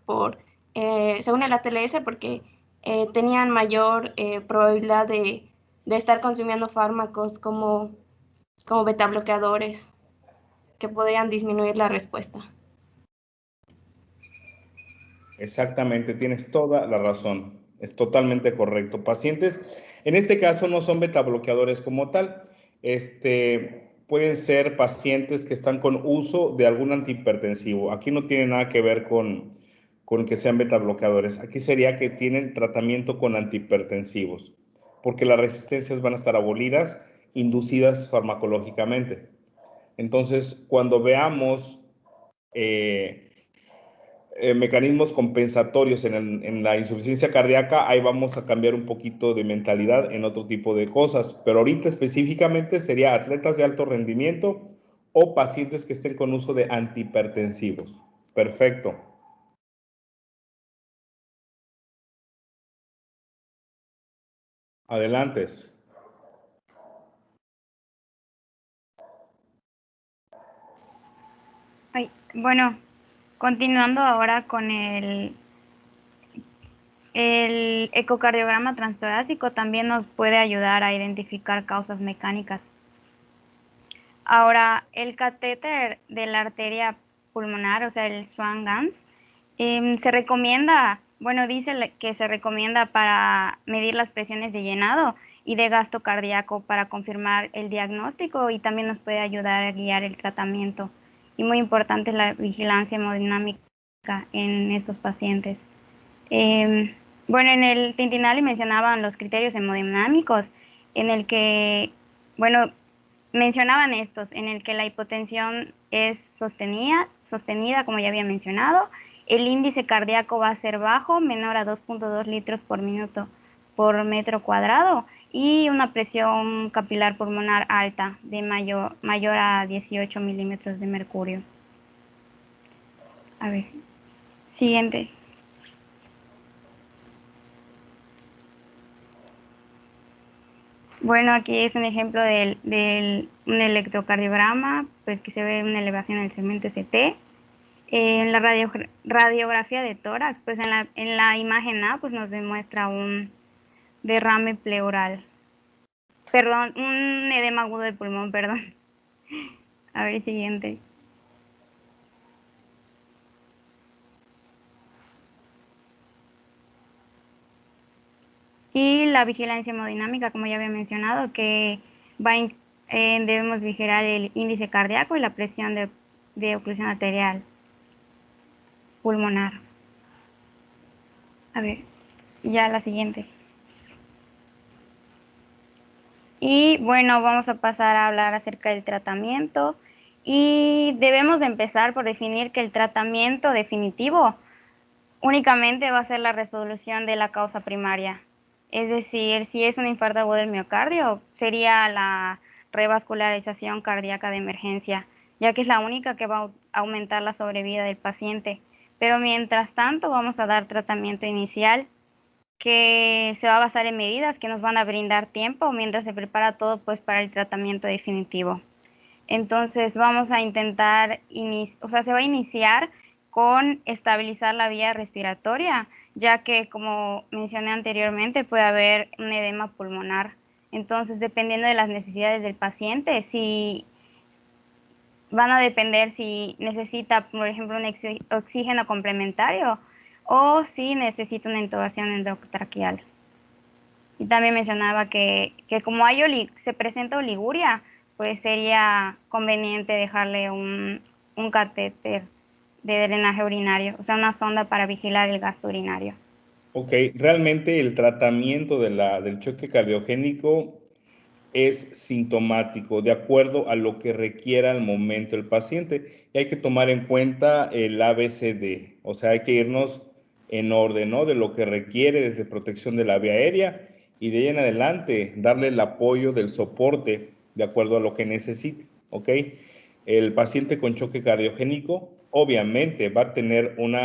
según el ATLS, porque tenían mayor probabilidad de estar consumiendo fármacos como beta bloqueadores que podrían disminuir la respuesta. Exactamente, tienes toda la razón. Es totalmente correcto. Pacientes, en este caso no son beta bloqueadores como tal. Pueden ser pacientes que están con uso de algún antihipertensivo. Aquí no tiene nada que ver con que sean beta bloqueadores. Aquí sería que tienen tratamiento con antihipertensivos, porque las resistencias van a estar abolidas, inducidas farmacológicamente. Entonces, cuando veamos mecanismos compensatorios en la insuficiencia cardíaca, ahí vamos a cambiar un poquito de mentalidad en otro tipo de cosas, pero ahorita específicamente sería atletas de alto rendimiento o pacientes que estén con uso de antihipertensivos. Perfecto. Adelante. Bueno, continuando ahora con el ecocardiograma transtorácico, también nos puede ayudar a identificar causas mecánicas. Ahora, el catéter de la arteria pulmonar, o sea, el Swan-Ganz, se recomienda, bueno, dice que se recomienda para medir las presiones de llenado y de gasto cardíaco para confirmar el diagnóstico y también nos puede ayudar a guiar el tratamiento. Y muy importante la vigilancia hemodinámica en estos pacientes. Bueno, en el Tintinali mencionaban los criterios hemodinámicos, en el que, bueno, mencionaban estos, en el que la hipotensión es sostenida, como ya había mencionado, el índice cardíaco va a ser bajo, menor a 2.2 litros por minuto por metro cuadrado, y una presión capilar pulmonar alta, de mayor a 18 milímetros de mercurio. A ver, siguiente. Bueno, aquí es un ejemplo de un electrocardiograma, pues que se ve una elevación en el segmento ST. En la radiografía de tórax, pues en la imagen A, pues nos demuestra un derrame pleural. Perdón, un edema agudo del pulmón, perdón. A ver, siguiente. Y la vigilancia hemodinámica, como ya había mencionado, que debemos vigilar el índice cardíaco y la presión de oclusión arterial pulmonar. A ver, ya la siguiente. Y bueno, vamos a pasar a hablar acerca del tratamiento. Y debemos de empezar por definir que el tratamiento definitivo únicamente va a ser la resolución de la causa primaria. Es decir, si es un infarto agudo del miocardio, sería la revascularización cardíaca de emergencia, ya que es la única que va a aumentar la sobrevida del paciente. Pero mientras tanto, vamos a dar tratamiento inicial que se va a basar en medidas que nos van a brindar tiempo mientras se prepara todo pues para el tratamiento definitivo. Entonces vamos a intentar, se va a iniciar con estabilizar la vía respiratoria, ya que como mencioné anteriormente puede haber un edema pulmonar. Entonces, dependiendo de las necesidades del paciente, si van a depender si necesita, por ejemplo, un oxígeno complementario o si necesita una intubación endotraqueal. Y también mencionaba que como se presenta oliguria, pues sería conveniente dejarle un catéter de drenaje urinario, o sea, una sonda para vigilar el gasto urinario. Ok, realmente el tratamiento del choque cardiogénico es sintomático, de acuerdo a lo que requiera al momento el paciente. Y hay que tomar en cuenta el ABCD, o sea, hay que irnos en orden, ¿no? De lo que requiere desde protección de la vía aérea y de ahí en adelante darle el apoyo del soporte de acuerdo a lo que necesite, ¿ok? El paciente con choque cardiogénico obviamente va a tener un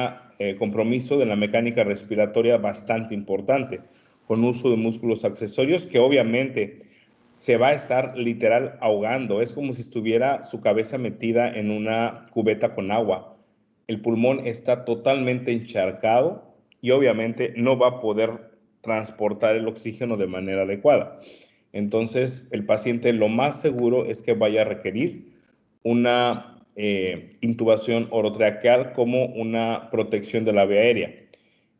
compromiso de la mecánica respiratoria bastante importante, con uso de músculos accesorios que obviamente se va a estar literal ahogando. Es como si estuviera su cabeza metida en una cubeta con agua. El pulmón está totalmente encharcado y obviamente no va a poder transportar el oxígeno de manera adecuada. Entonces, el paciente lo más seguro es que vaya a requerir una intubación orotraqueal como una protección de la vía aérea.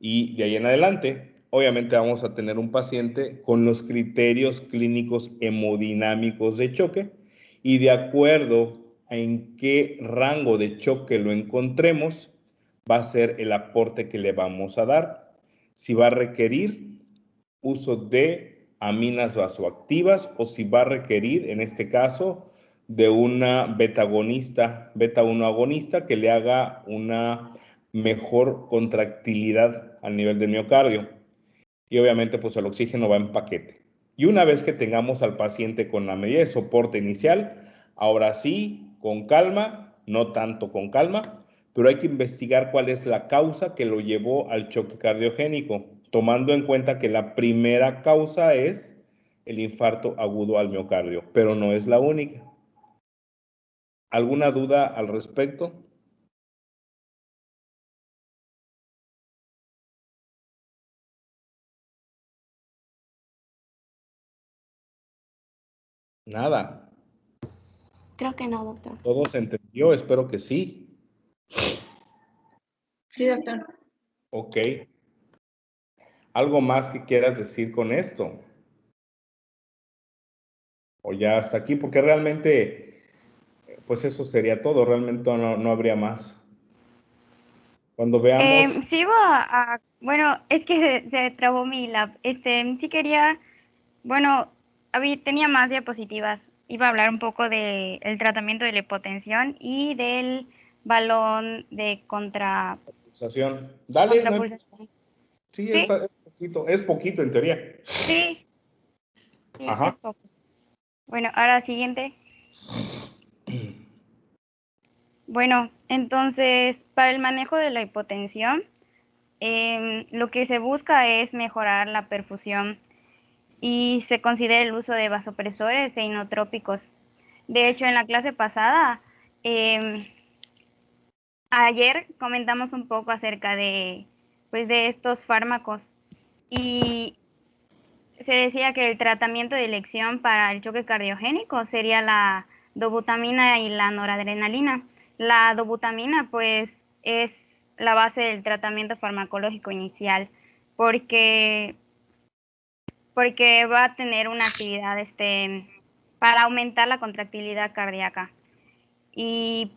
Y de ahí en adelante, obviamente vamos a tener un paciente con los criterios clínicos hemodinámicos de choque y de acuerdo a en qué rango de choque lo encontremos, va a ser el aporte que le vamos a dar. Si va a requerir uso de aminas vasoactivas o si va a requerir, en este caso, de una beta-1 agonista que le haga una mejor contractilidad al nivel del miocardio. Y obviamente, pues el oxígeno va en paquete. Y una vez que tengamos al paciente con la medida de soporte inicial, ahora sí, con calma, no tanto con calma, pero hay que investigar cuál es la causa que lo llevó al choque cardiogénico, tomando en cuenta que la primera causa es el infarto agudo al miocardio, pero no es la única. ¿Alguna duda al respecto? Nada. Creo que no, doctor. ¿Todo se entendió? Espero que sí. Sí, doctor. Ok. ¿Algo más que quieras decir con esto? O ya hasta aquí, porque realmente, pues eso sería todo, realmente no habría más. Cuando veamos... Sí bueno, es que se trabó mi lab. Sí quería, bueno, tenía más diapositivas. Iba a hablar un poco del tratamiento de la hipotensión y del balón de Pulsación. Dale, contrapulsación. sí, ¿Sí? es poquito en teoría. Sí, sí, Ajá. es poco. Bueno, ahora siguiente. Bueno, entonces, para el manejo de la hipotensión, lo que se busca es mejorar la perfusión y se considera el uso de vasopresores e inotrópicos. De hecho, en la clase pasada ayer comentamos un poco acerca de, pues, de estos fármacos y se decía que el tratamiento de elección para el choque cardiogénico sería la dobutamina y la noradrenalina. La dobutamina, pues, es la base del tratamiento farmacológico inicial porque, porque va a tener una actividad para aumentar la contractilidad cardíaca. Y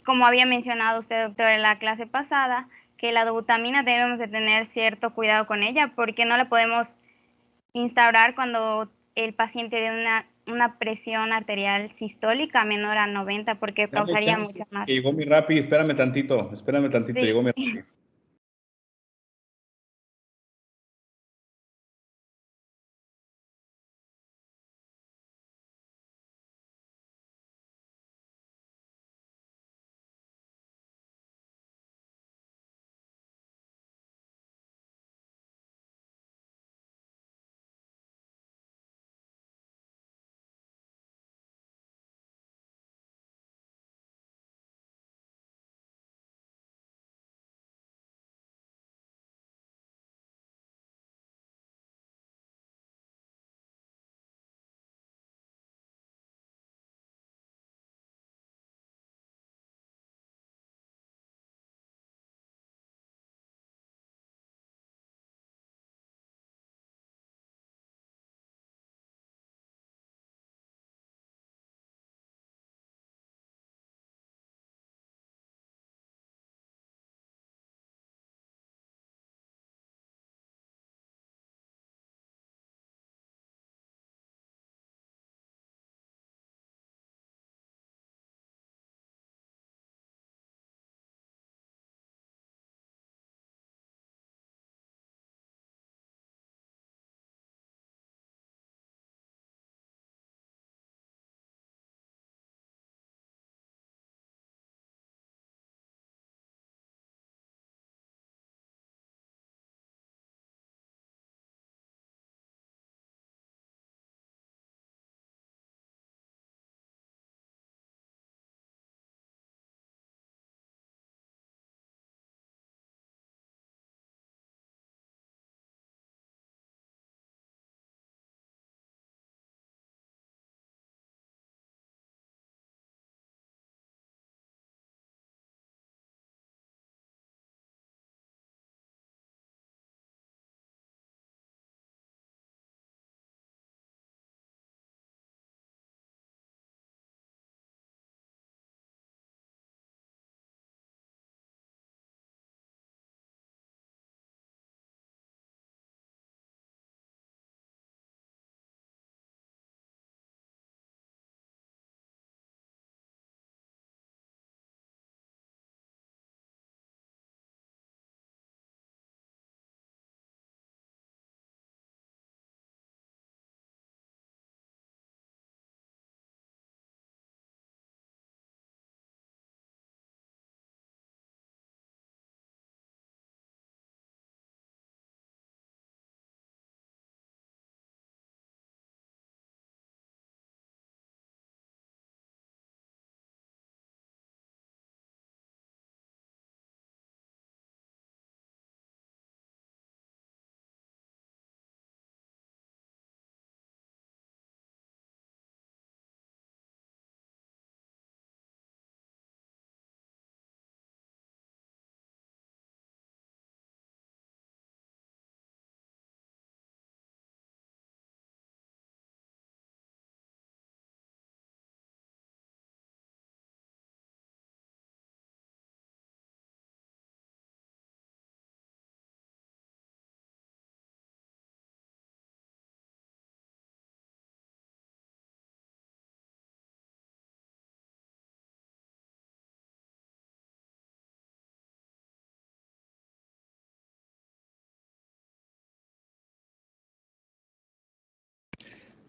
como había mencionado usted, doctor, en la clase pasada, que la dobutamina debemos de tener cierto cuidado con ella porque no la podemos instaurar cuando el paciente tiene una presión arterial sistólica menor a 90 porque Dame causaría chance, mucha más. que llegó mi Rappi, espérame tantito, Sí. llegó mi Rappi.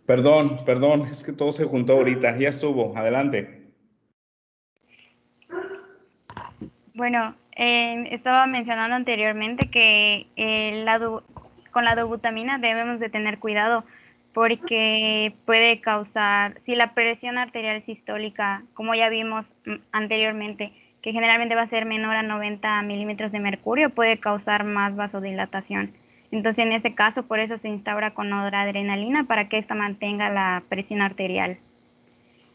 Perdón, es que todo se juntó ahorita, ya estuvo, adelante. Bueno, estaba mencionando anteriormente que con la dobutamina debemos de tener cuidado porque puede causar, si la presión arterial sistólica, como ya vimos anteriormente, que generalmente va a ser menor a 90 milímetros de mercurio, puede causar más vasodilatación. Entonces, en este caso, por eso se instaura con noradrenalina para que ésta mantenga la presión arterial.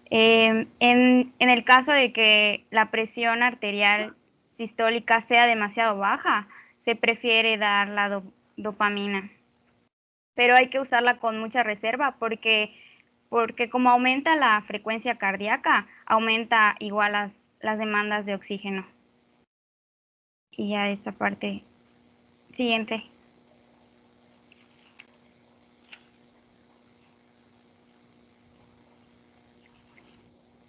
En el caso de que la presión arterial sistólica sea demasiado baja, se prefiere dar la dopamina. Pero hay que usarla con mucha reserva porque como aumenta la frecuencia cardíaca, aumenta igual las demandas de oxígeno. Y ya esta parte siguiente.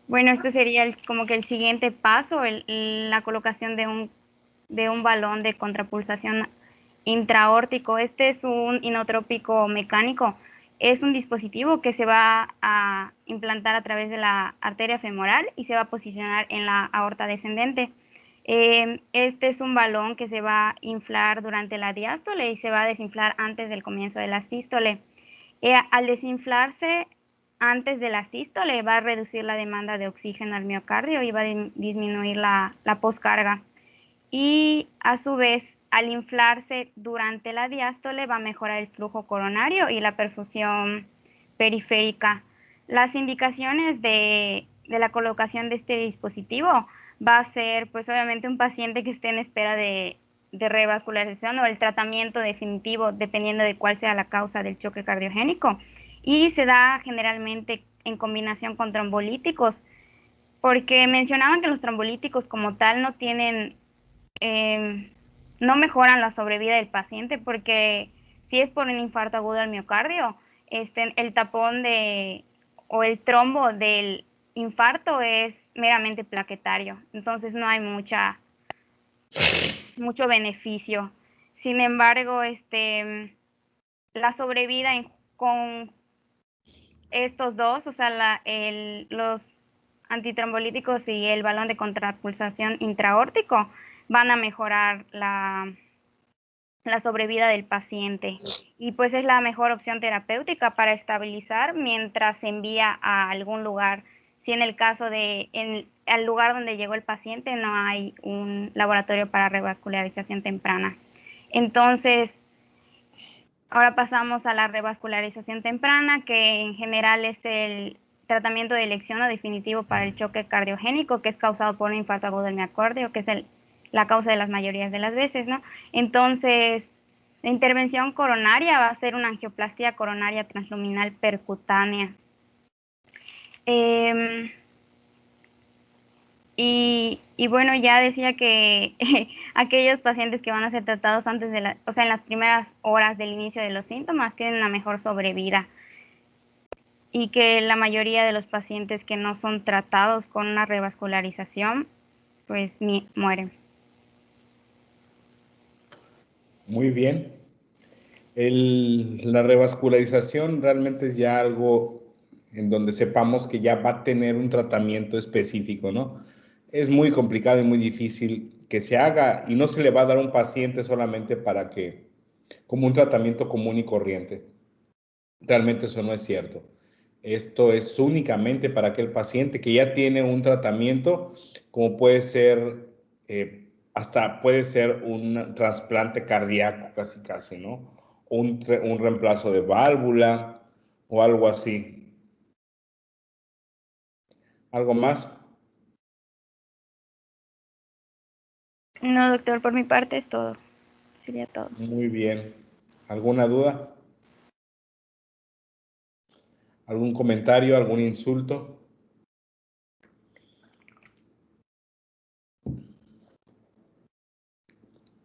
Bueno, este sería como que el siguiente paso, la colocación de un balón de contrapulsación intraórtico. Este es un inotrópico mecánico. Es un dispositivo que se va a implantar a través de la arteria femoral y se va a posicionar en la aorta descendente. Este es un balón que se va a inflar durante la diástole y se va a desinflar antes del comienzo de la sístole. Al desinflarse antes de la sístole va a reducir la demanda de oxígeno al miocardio y va a disminuir la poscarga. Y a su vez, al inflarse durante la diástole va a mejorar el flujo coronario y la perfusión periférica. Las indicaciones de la colocación de este dispositivo va a ser, pues obviamente, un paciente que esté en espera de revascularización o el tratamiento definitivo, dependiendo de cuál sea la causa del choque cardiogénico. Y se da generalmente en combinación con trombolíticos, porque mencionaban que los trombolíticos como tal no tienen, no mejoran la sobrevida del paciente, porque si es por un infarto agudo al miocardio, el tapón o el trombo del infarto es meramente plaquetario, entonces no hay mucho beneficio. Sin embargo, la sobrevida con estos dos, o sea, los antitrombolíticos y el balón de contrapulsación intraórtico, van a mejorar la sobrevida del paciente. Y pues es la mejor opción terapéutica para estabilizar mientras se envía a algún lugar. Si en el caso al lugar donde llegó el paciente no hay un laboratorio para revascularización temprana. Entonces, ahora pasamos a la revascularización temprana, que en general es el tratamiento de elección o definitivo para el choque cardiogénico, que es causado por un infarto agudo del miocardio, que es la causa de las mayorías de las veces, ¿no? Entonces, la intervención coronaria va a ser una angioplastia coronaria transluminal percutánea. Y bueno, ya decía que aquellos pacientes que van a ser tratados antes en las primeras horas del inicio de los síntomas tienen una mejor sobrevida, y que la mayoría de los pacientes que no son tratados con una revascularización, pues mueren. Muy bien. La revascularización realmente es ya algo en donde sepamos que ya va a tener un tratamiento específico, ¿no? Es muy complicado y muy difícil que se haga, y no se le va a dar a un paciente solamente como un tratamiento común y corriente. Realmente eso no es cierto. Esto es únicamente para aquel paciente que ya tiene un tratamiento, como puede ser, hasta puede ser un trasplante cardíaco casi, ¿no? Un reemplazo de válvula o algo así. ¿Algo más? No, doctor, por mi parte es todo. Sería todo. Muy bien. ¿Alguna duda? ¿Algún comentario? ¿Algún insulto?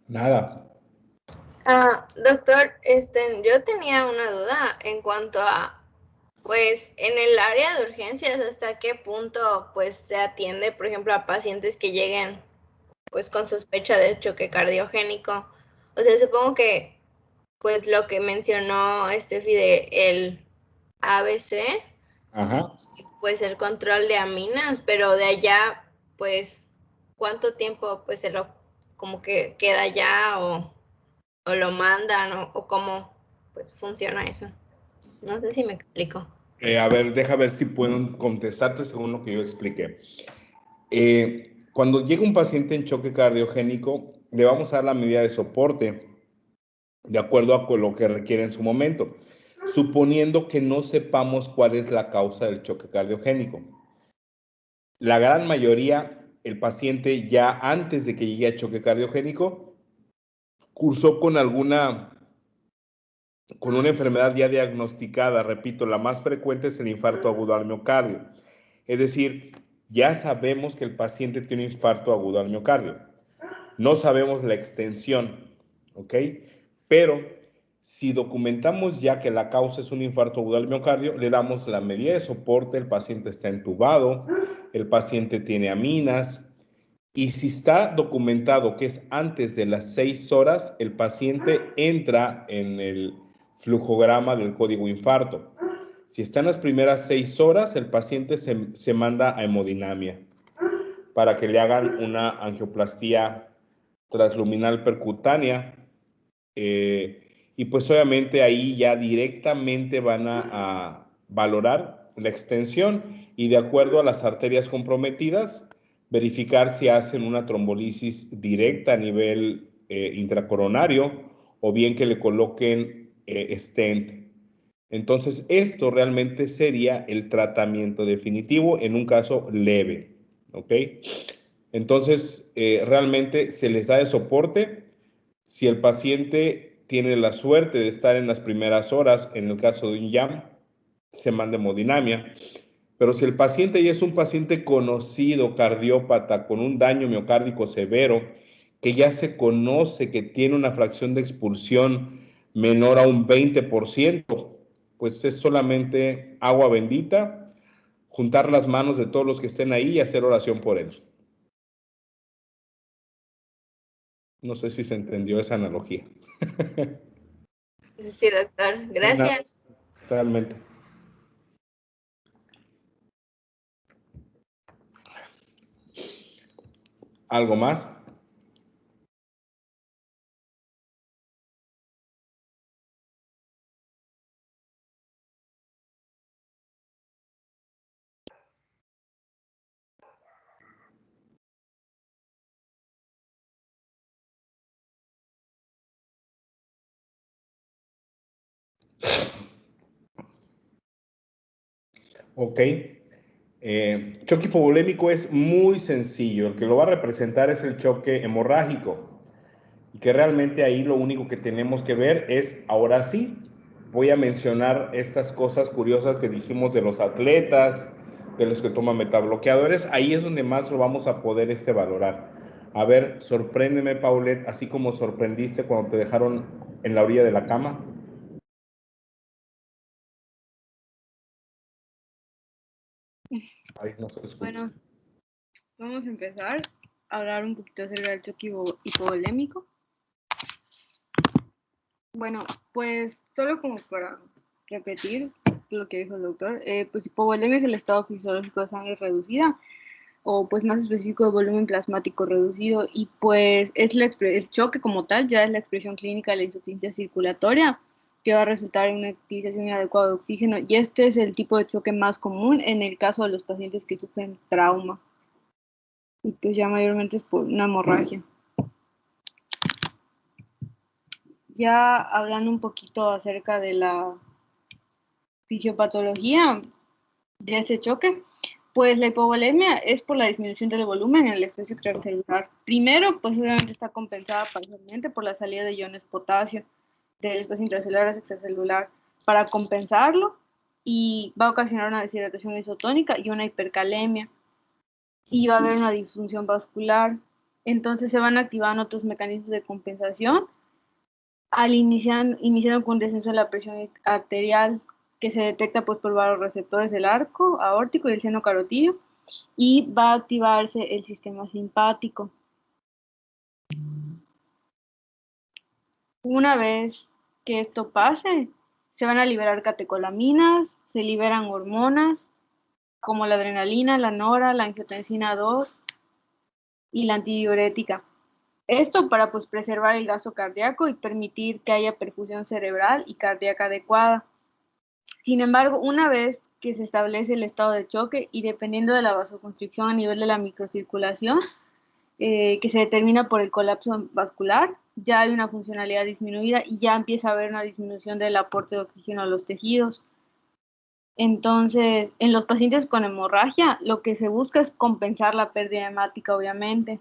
Nada. Doctor, yo tenía una duda en cuanto a, pues, en el área de urgencias, ¿hasta qué punto, pues, se atiende, por ejemplo, a pacientes que lleguen, pues, con sospecha de choque cardiogénico? O sea, supongo que, pues, lo que mencionó Fide, el ABC, Ajá. pues, el control de aminas, pero de allá, pues, ¿cuánto tiempo, pues, como que queda allá o lo mandan o cómo pues funciona eso? No sé si me explico. A ver, deja ver si puedo contestarte según lo que yo expliqué. Cuando llega un paciente en choque cardiogénico, le vamos a dar la medida de soporte de acuerdo a lo que requiere en su momento, suponiendo que no sepamos cuál es la causa del choque cardiogénico. La gran mayoría, el paciente ya antes de que llegue a choque cardiogénico, cursó con una enfermedad ya diagnosticada. Repito, la más frecuente es el infarto agudo al miocardio. Es decir, ya sabemos que el paciente tiene un infarto agudo al miocardio. No sabemos la extensión, ¿ok? Pero si documentamos ya que la causa es un infarto agudo al miocardio, le damos la medida de soporte, el paciente está entubado, el paciente tiene aminas, y si está documentado que es antes de las 6 horas, el paciente entra en el flujograma del código infarto. Si está en las primeras 6 horas, el paciente se manda a hemodinamia para que le hagan una angioplastía transluminal percutánea. Y pues obviamente ahí ya directamente van a valorar la extensión y de acuerdo a las arterias comprometidas, verificar si hacen una trombolisis directa a nivel intracoronario o bien que le coloquen stent. Entonces, esto realmente sería el tratamiento definitivo en un caso leve, ¿ok? Entonces, realmente se les da de soporte. Si el paciente tiene la suerte de estar en las primeras horas, en el caso de un YAM, se manda hemodinamia. Pero si el paciente ya es un paciente conocido, cardiópata, con un daño miocárdico severo, que ya se conoce que tiene una fracción de expulsión menor a un 20%, pues es solamente agua bendita, juntar las manos de todos los que estén ahí y hacer oración por él. No sé si se entendió esa analogía. Sí, doctor. Gracias. Realmente. ¿Algo más? Ok. Choque hipovolémico es muy sencillo. El que lo va a representar es el choque hemorrágico. Y que realmente ahí lo único que tenemos que ver es, ahora sí, voy a mencionar estas cosas curiosas que dijimos de los atletas, de los que toman metabloqueadores. Ahí es donde más lo vamos a poder valorar. A ver, sorpréndeme, Paulette, así como sorprendiste cuando te dejaron en la orilla de la cama. Ay, no se escucha. Bueno, vamos a empezar a hablar un poquito acerca del choque hipovolémico. Bueno, pues solo como para repetir lo que dijo el doctor, pues hipovolemia es el estado fisiológico de sangre reducida o pues más específico de volumen plasmático reducido y pues es el choque como tal ya es la expresión clínica de la insuficiencia circulatoria que va a resultar en una utilización inadecuada de oxígeno y este es el tipo de choque más común en el caso de los pacientes que sufren trauma y pues ya mayormente es por una hemorragia. Ya hablando un poquito acerca de la fisiopatología de este choque, pues la hipovolemia es por la disminución del volumen en el espacio extracelular. Primero, pues obviamente está compensada parcialmente por la salida de iones potasio del espacio intracelular a extracelular. Para compensarlo, y va a ocasionar una deshidratación isotónica y una hipercalemia. Y va a haber una disfunción vascular. Entonces se van activando otros mecanismos de compensación iniciando con un descenso de la presión arterial que se detecta pues, por varios receptores del arco aórtico y el seno carotídeo y va a activarse el sistema simpático. Una vez que esto pase, se van a liberar catecolaminas, se liberan hormonas como la adrenalina, la nora, la angiotensina 2 y la antidiurética. Esto para pues, preservar el gasto cardíaco y permitir que haya perfusión cerebral y cardíaca adecuada. Sin embargo, una vez que se establece el estado de choque y dependiendo de la vasoconstricción a nivel de la microcirculación, que se determina por el colapso vascular, ya hay una funcionalidad disminuida y ya empieza a haber una disminución del aporte de oxígeno a los tejidos. Entonces, en los pacientes con hemorragia, lo que se busca es compensar la pérdida hemática, obviamente.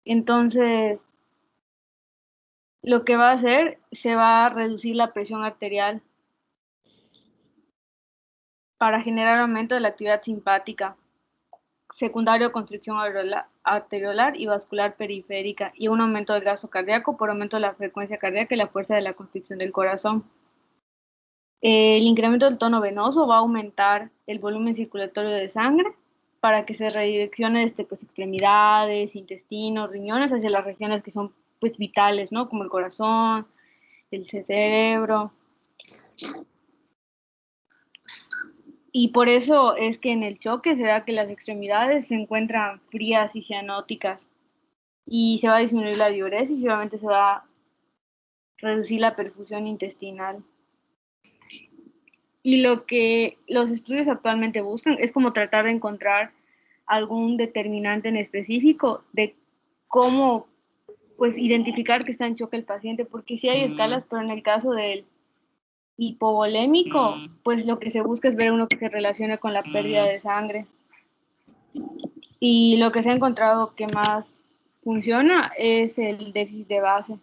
Entonces, lo que va a hacer, se va a reducir la presión arterial para generar aumento de la actividad simpática, secundario a constricción arteriolar y vascular periférica, y un aumento del gasto cardíaco por aumento de la frecuencia cardíaca y la fuerza de la constricción del corazón. El incremento del tono venoso va a aumentar el volumen circulatorio de sangre para que se redireccione desde pues, extremidades, intestinos, riñones hacia las regiones que son pues, vitales, ¿no? Como el corazón, el cerebro. Y por eso es que en el choque se da que las extremidades se encuentran frías y cianóticas y se va a disminuir la diuresis y obviamente se va a reducir la perfusión intestinal. Y lo que los estudios actualmente buscan es como tratar de encontrar algún determinante en específico de cómo pues identificar que está en choque el paciente, porque sí hay escalas, pero en el caso del hipovolémico, pues lo que se busca es ver uno que se relacione con la pérdida de sangre. Y lo que se ha encontrado que más funciona es el déficit de base.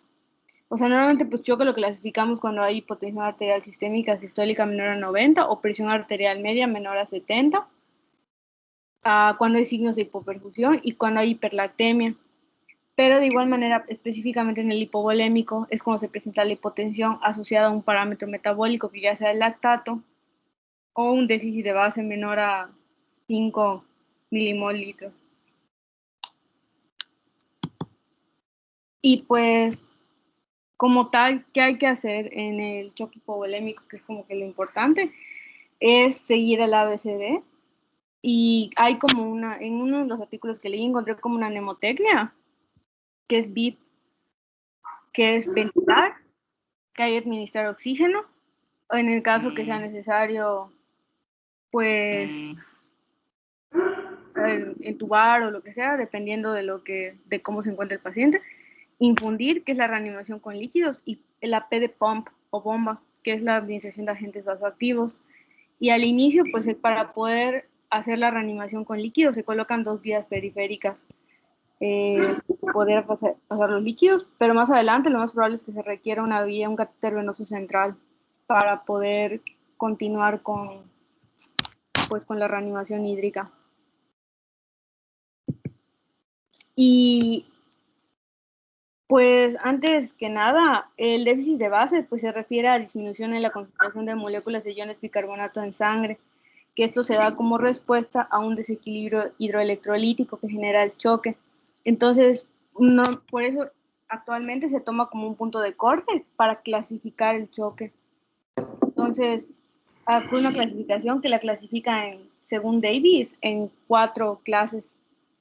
O sea, normalmente pues choque lo clasificamos cuando hay hipotensión arterial sistémica sistólica menor a 90 o presión arterial media menor a 70, cuando hay signos de hipoperfusión y cuando hay hiperlactemia. Pero de igual manera, específicamente en el hipovolémico, es cuando se presenta la hipotensión asociada a un parámetro metabólico que ya sea el lactato o un déficit de base menor a 5 milimol-litros. Y pues, como tal, ¿qué hay que hacer en el choque hipovolémico? Que es como que lo importante, es seguir el ABCD. Y hay como en uno de los artículos que leí, encontré como una mnemotecnia, que es BIP, que es ventilar, que hay administrar oxígeno, o en el caso que sea necesario, pues entubar o lo que sea, dependiendo de cómo se encuentra el paciente. Infundir, que es la reanimación con líquidos, y la P de pump o bomba, que es la administración de agentes vasoactivos. Y al inicio, pues para poder hacer la reanimación con líquidos, se colocan 2 vías periféricas, poder pasar los líquidos, pero más adelante lo más probable es que se requiera una vía, un catéter venoso central, para poder continuar con la reanimación hídrica. Y pues antes que nada, el déficit de base pues se refiere a disminución en la concentración de moléculas de iones bicarbonato en sangre, que esto se da como respuesta a un desequilibrio hidroelectrolítico que genera el choque. Entonces, por eso actualmente se toma como un punto de corte para clasificar el choque. Entonces, hay una clasificación que la clasifica según Davis en 4 clases.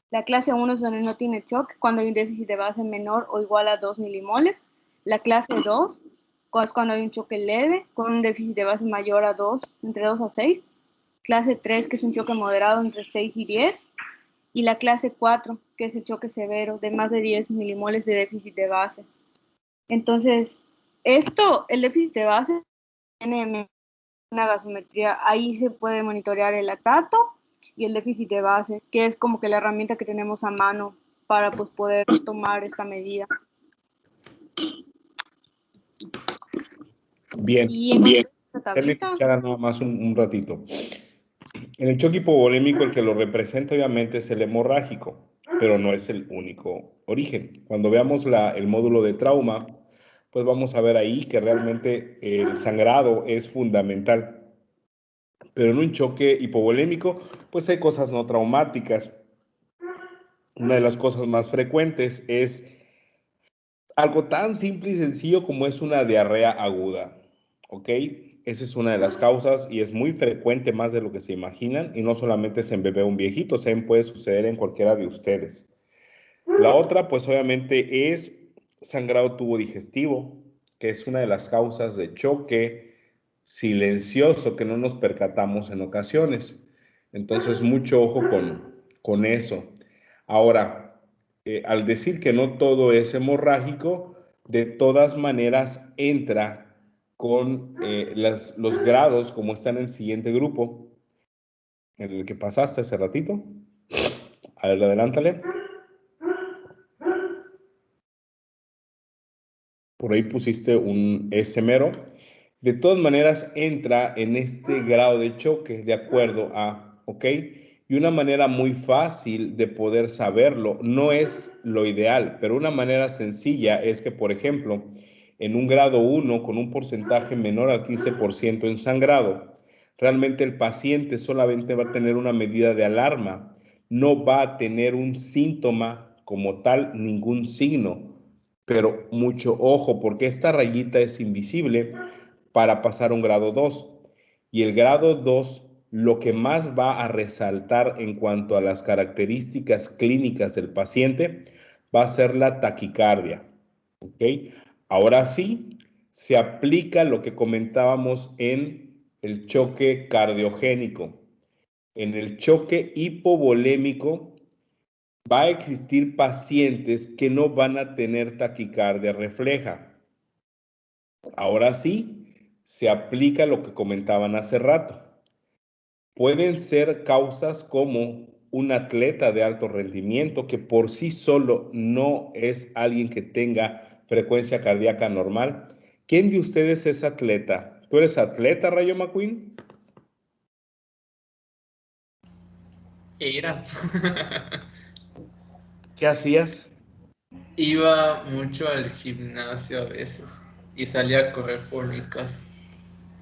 La clase 1 es donde no tiene choque, cuando hay un déficit de base menor o igual a 2 milimoles. La clase 2 es cuando hay un choque leve, con un déficit de base mayor a 2, entre 2 a 6. Clase 3, que es un choque moderado entre 6 y 10. Y la clase 4, que es el choque severo, de más de 10 milimoles de déficit de base. Entonces, el déficit de base tiene una gasometría, ahí se puede monitorear el lactato y el déficit de base, que es como que la herramienta que tenemos a mano para pues poder tomar esta medida. Bien, bien. Déjame escuchar nada más un ratito. En el choque hipovolémico el que lo representa obviamente es el hemorrágico, pero no es el único origen. Cuando veamos el módulo de trauma, pues vamos a ver ahí que realmente el sangrado es fundamental. Pero en un choque hipovolémico, pues hay cosas no traumáticas. Una de las cosas más frecuentes es algo tan simple y sencillo como es una diarrea aguda, ¿ok? Esa es una de las causas y es muy frecuente, más de lo que se imaginan, y no solamente es en bebé o un viejito, puede suceder en cualquiera de ustedes. La otra, pues obviamente es sangrado tubo digestivo, que es una de las causas de choque silencioso que no nos percatamos en ocasiones. Entonces, mucho ojo con eso. Ahora, al decir que no todo es hemorrágico, de todas maneras entra con los grados, como está en el siguiente grupo, en el que pasaste hace ratito. A ver, adelántale. Por ahí pusiste un S mero. De todas maneras, entra en este grado de choque de acuerdo a, ¿ok? Y una manera muy fácil de poder saberlo, no es lo ideal, pero una manera sencilla es que, por ejemplo, en un grado 1 con un porcentaje menor al 15% en sangrado, realmente el paciente solamente va a tener una medida de alarma, no va a tener un síntoma como tal, ningún signo. Pero mucho ojo, porque esta rayita es invisible para pasar a un grado 2. Y el grado 2, lo que más va a resaltar en cuanto a las características clínicas del paciente, va a ser la taquicardia. ¿Ok? Ahora sí, se aplica lo que comentábamos en el choque cardiogénico. En el choque hipovolémico, va a existir pacientes que no van a tener taquicardia refleja. Ahora sí, se aplica lo que comentaban hace rato. Pueden ser causas como un atleta de alto rendimiento que por sí solo no es alguien que tenga frecuencia cardíaca normal. ¿Quién de ustedes es atleta? ¿Tú eres atleta, Rayo McQueen? Era. ¿Qué hacías? Iba mucho al gimnasio a veces y salía a correr por mi casa.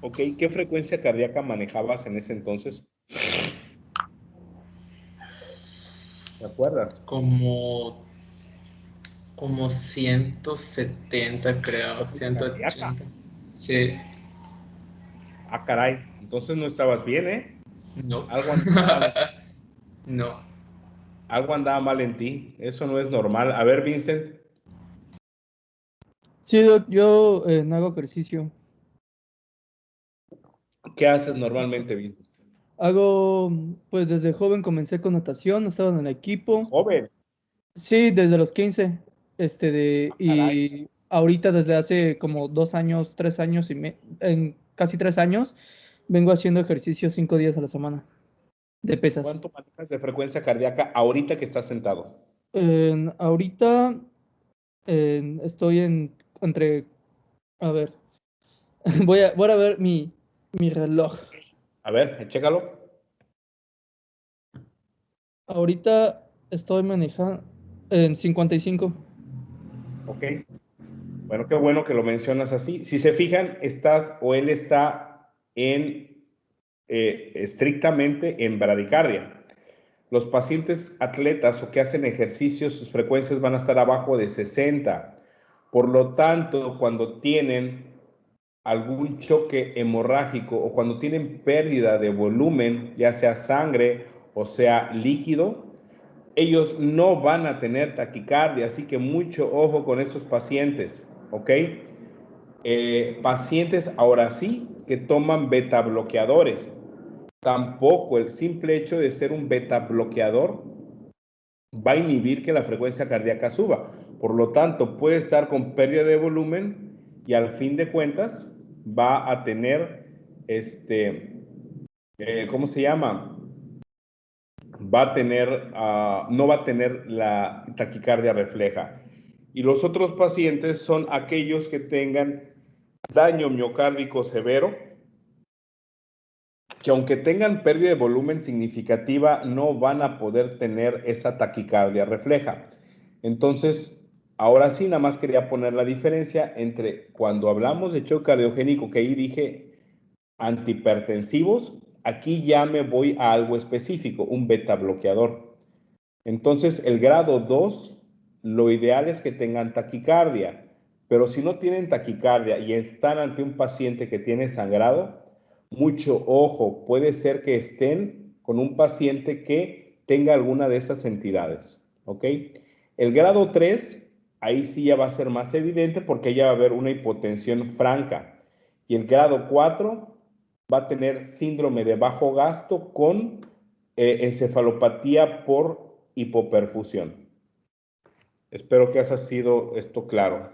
Ok, ¿qué frecuencia cardíaca manejabas en ese entonces? ¿Te acuerdas? Como 170, creo, Frecuencia cardíaca. 180. Sí, Ah, caray. Entonces no estabas bien, ¿eh? no. No. Algo andaba mal en ti. Eso no es normal. A ver, Vincent. Sí, Doc, yo no hago ejercicio. ¿Qué haces normalmente, Vincent? Hago, pues desde joven comencé con natación, estaba en el equipo. Joven. Sí, desde los 15. Caray. Y ahorita desde hace como 2 años, 3 años en casi 3 años, vengo haciendo ejercicio 5 días a la semana de pesas. ¿Cuánto manejas de frecuencia cardíaca ahorita que estás sentado? Ahorita estoy entre, a ver, voy a ver mi reloj. A ver, chécalo. Ahorita estoy manejando en 55. Ok. Bueno, qué bueno que lo mencionas así. Si se fijan, él está estrictamente en bradicardia. Los pacientes atletas o que hacen ejercicios, sus frecuencias van a estar abajo de 60. Por lo tanto, cuando tienen algún choque hemorrágico o cuando tienen pérdida de volumen, ya sea sangre o sea líquido, ellos no van a tener taquicardia, así que mucho ojo con esos pacientes, ¿ok? Pacientes ahora sí que toman beta bloqueadores. Tampoco el simple hecho de ser un beta bloqueador va a inhibir que la frecuencia cardíaca suba. Por lo tanto, puede estar con pérdida de volumen y al fin de cuentas va a tener, ¿cómo se llama? Va a tener, no va a tener la taquicardia refleja. Y los otros pacientes son aquellos que tengan daño miocárdico severo, que aunque tengan pérdida de volumen significativa, no van a poder tener esa taquicardia refleja. Entonces, ahora sí, nada más quería poner la diferencia entre cuando hablamos de choque cardiogénico, que ahí dije antihipertensivos, aquí ya me voy a algo específico, un beta bloqueador. Entonces, el grado 2, lo ideal es que tengan taquicardia, pero si no tienen taquicardia y están ante un paciente que tiene sangrado, mucho ojo, puede ser que estén con un paciente que tenga alguna de esas entidades, ¿ok? El grado 3, ahí sí ya va a ser más evidente porque ya va a haber una hipotensión franca. Y el grado 4 va a tener síndrome de bajo gasto con encefalopatía por hipoperfusión. Espero que haya sido esto claro.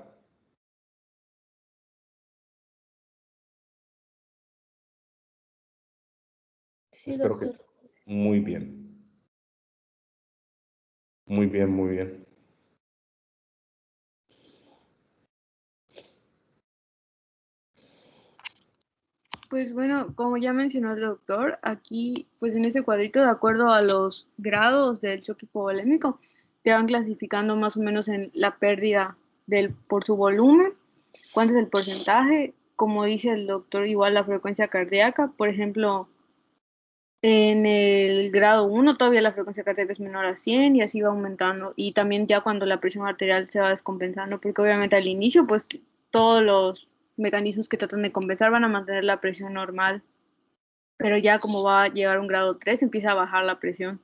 Sí, Espero que doctor. muy bien. Muy bien, muy bien. Pues bueno, como ya mencionó el doctor, aquí, pues en este cuadrito, de acuerdo a los grados del choque hipovolémico, te van clasificando más o menos en la pérdida por su volumen, cuánto es el porcentaje, como dice el doctor, igual la frecuencia cardíaca. Por ejemplo, en el grado 1 todavía la frecuencia cardíaca es menor a 100 y así va aumentando. Y también ya cuando la presión arterial se va descompensando, porque obviamente al inicio, pues todos los mecanismos que tratan de compensar van a mantener la presión normal, pero ya como va a llegar a un grado 3 empieza a bajar la presión.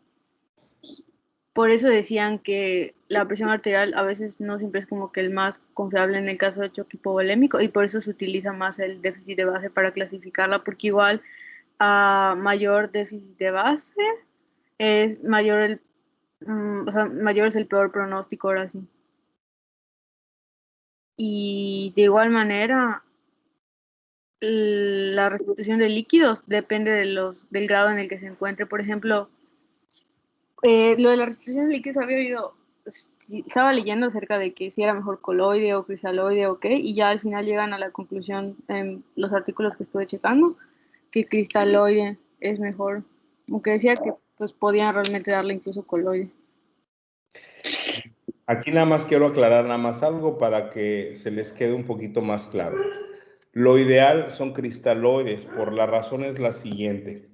Por eso decían que la presión arterial a veces no siempre es como que el más confiable en el caso de choque hipovolémico, y por eso se utiliza más el déficit de base para clasificarla, porque igual a mayor déficit de base es mayor o sea, mayor es el peor pronóstico, ahora sí. Y de igual manera, la restitución de líquidos depende del grado en el que se encuentre. Por ejemplo, lo de la restitución de líquidos había oído, estaba leyendo acerca de que si era mejor coloide o cristalloide o qué, y ya al final llegan a la conclusión en los artículos que estuve checando que cristalloide es mejor, aunque decía que pues podían realmente darle incluso coloide. Aquí nada más quiero aclarar nada más algo para que se les quede un poquito más claro. Lo ideal son cristaloides, por la razón es la siguiente.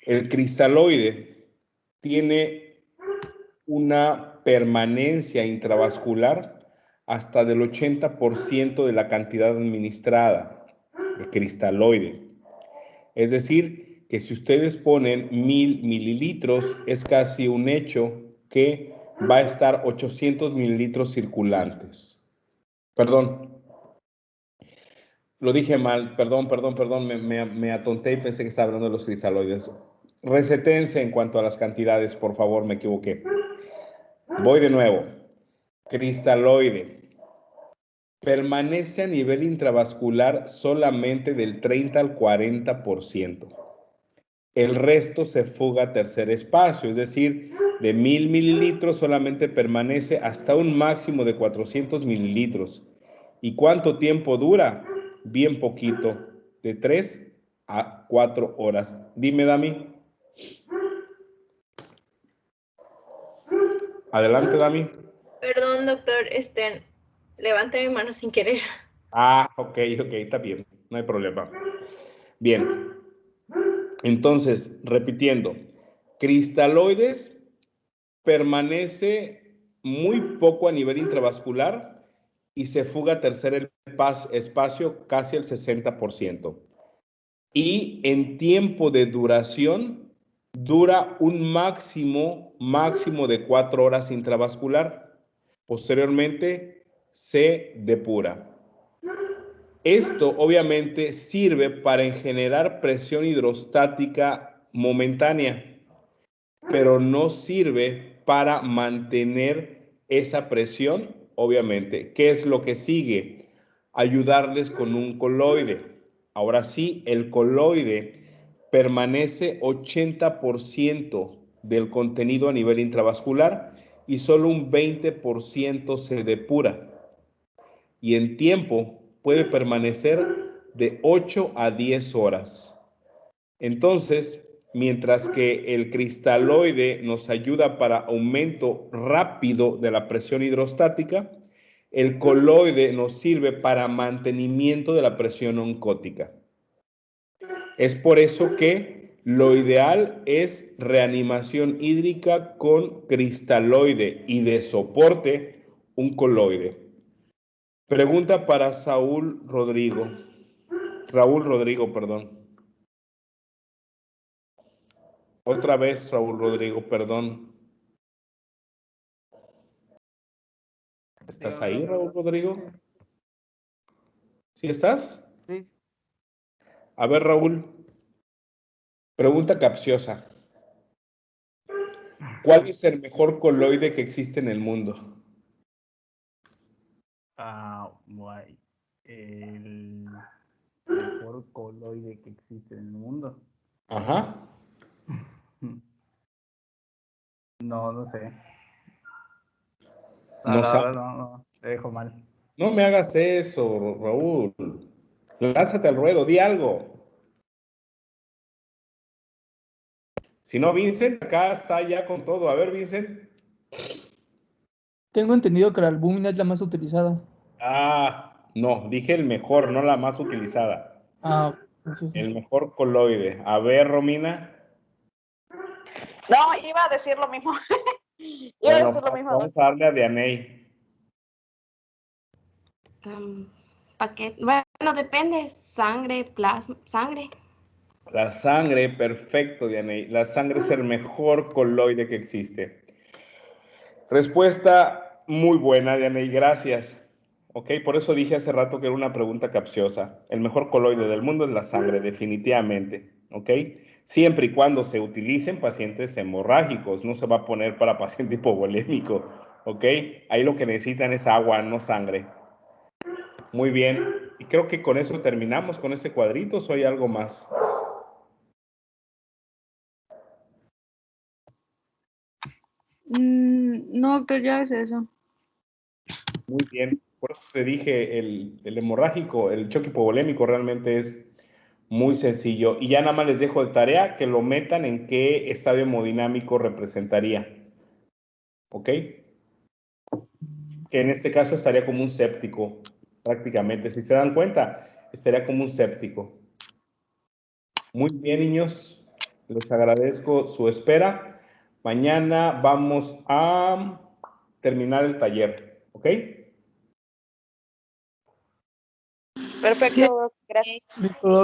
El cristaloide tiene una permanencia intravascular hasta del 80% de la cantidad administrada, el cristaloide. Es decir, que si ustedes ponen 1000 mililitros, es casi un hecho que va a estar 800 mililitros circulantes. Perdón, lo dije mal, perdón, me atonté y pensé que estaba hablando de los cristaloides. Resetéense en cuanto a las cantidades, por favor, me equivoqué. Voy de nuevo. Cristaloide. Permanece a nivel intravascular solamente del 30 al 40%. El resto se fuga a tercer espacio, es decir, de 1000 mililitros solamente permanece hasta un máximo de 400 mililitros. ¿Y cuánto tiempo dura? Bien poquito, de 3 a 4 horas. Dime, Dami. Adelante, Dami. Perdón, doctor, levanté mi mano sin querer. Ah, ok, está bien, no hay problema. Bien, entonces, repitiendo, cristaloides permanece muy poco a nivel intravascular y se fuga a tercer espacio casi el 60%. Y en tiempo de duración, dura un máximo de 4 horas intravascular. Posteriormente, se depura. Esto obviamente sirve para generar presión hidrostática momentánea, pero no sirve para mantener esa presión, obviamente. ¿Qué es lo que sigue? Ayudarles con un coloide. Ahora sí, el coloide permanece 80% del contenido a nivel intravascular y solo un 20% se depura. Y en tiempo puede permanecer de 8 a 10 horas. Entonces, mientras que el cristaloide nos ayuda para aumento rápido de la presión hidrostática, el coloide nos sirve para mantenimiento de la presión oncótica. Es por eso que lo ideal es reanimación hídrica con cristaloide y de soporte un coloide. Pregunta para Raúl Rodrigo, perdón. Otra vez, Raúl Rodrigo, perdón. ¿Estás ahí, Raúl Rodrigo? ¿Sí estás? Sí. A ver, Raúl. Pregunta capciosa. ¿Cuál es el mejor coloide que existe en el mundo? Guay. El mejor coloide que existe en el mundo. Ajá. No sé. No La sabe. verdad no, te dejo mal. No me hagas eso, Raúl. Lánzate al ruedo, di algo. Si no, Vincent, acá está ya con todo. A ver, Vincent. Tengo entendido que la albúmina es la más utilizada. No, dije el mejor, no la más utilizada. Eso sí. El mejor coloide. A ver, Romina. No, iba a decir lo mismo. Bueno, vamos a darle a Dianey. Paquete. Bueno, depende. Sangre, plasma, sangre. La sangre, perfecto, Dianey. La sangre es el mejor coloide que existe. Respuesta muy buena, Dianey, gracias. Ok, por eso dije hace rato que era una pregunta capciosa. El mejor coloide del mundo es la sangre, definitivamente. Ok, siempre y cuando se utilicen pacientes hemorrágicos, no se va a poner para paciente hipovolémico. Ok, ahí lo que necesitan es agua, no sangre. Muy bien, y creo que con eso terminamos con este cuadrito. ¿O hay algo más? No, que ya es eso. Muy bien, por eso te dije, el hemorrágico, el choque hipovolémico realmente es muy sencillo. Y ya nada más les dejo de tarea que lo metan en qué estadio hemodinámico representaría. ¿Ok? Que en este caso estaría como un séptico, prácticamente. Si se dan cuenta, estaría como un séptico. Muy bien, niños. Les agradezco su espera. Mañana vamos a terminar el taller. ¿Ok? Perfecto, gracias. Listo.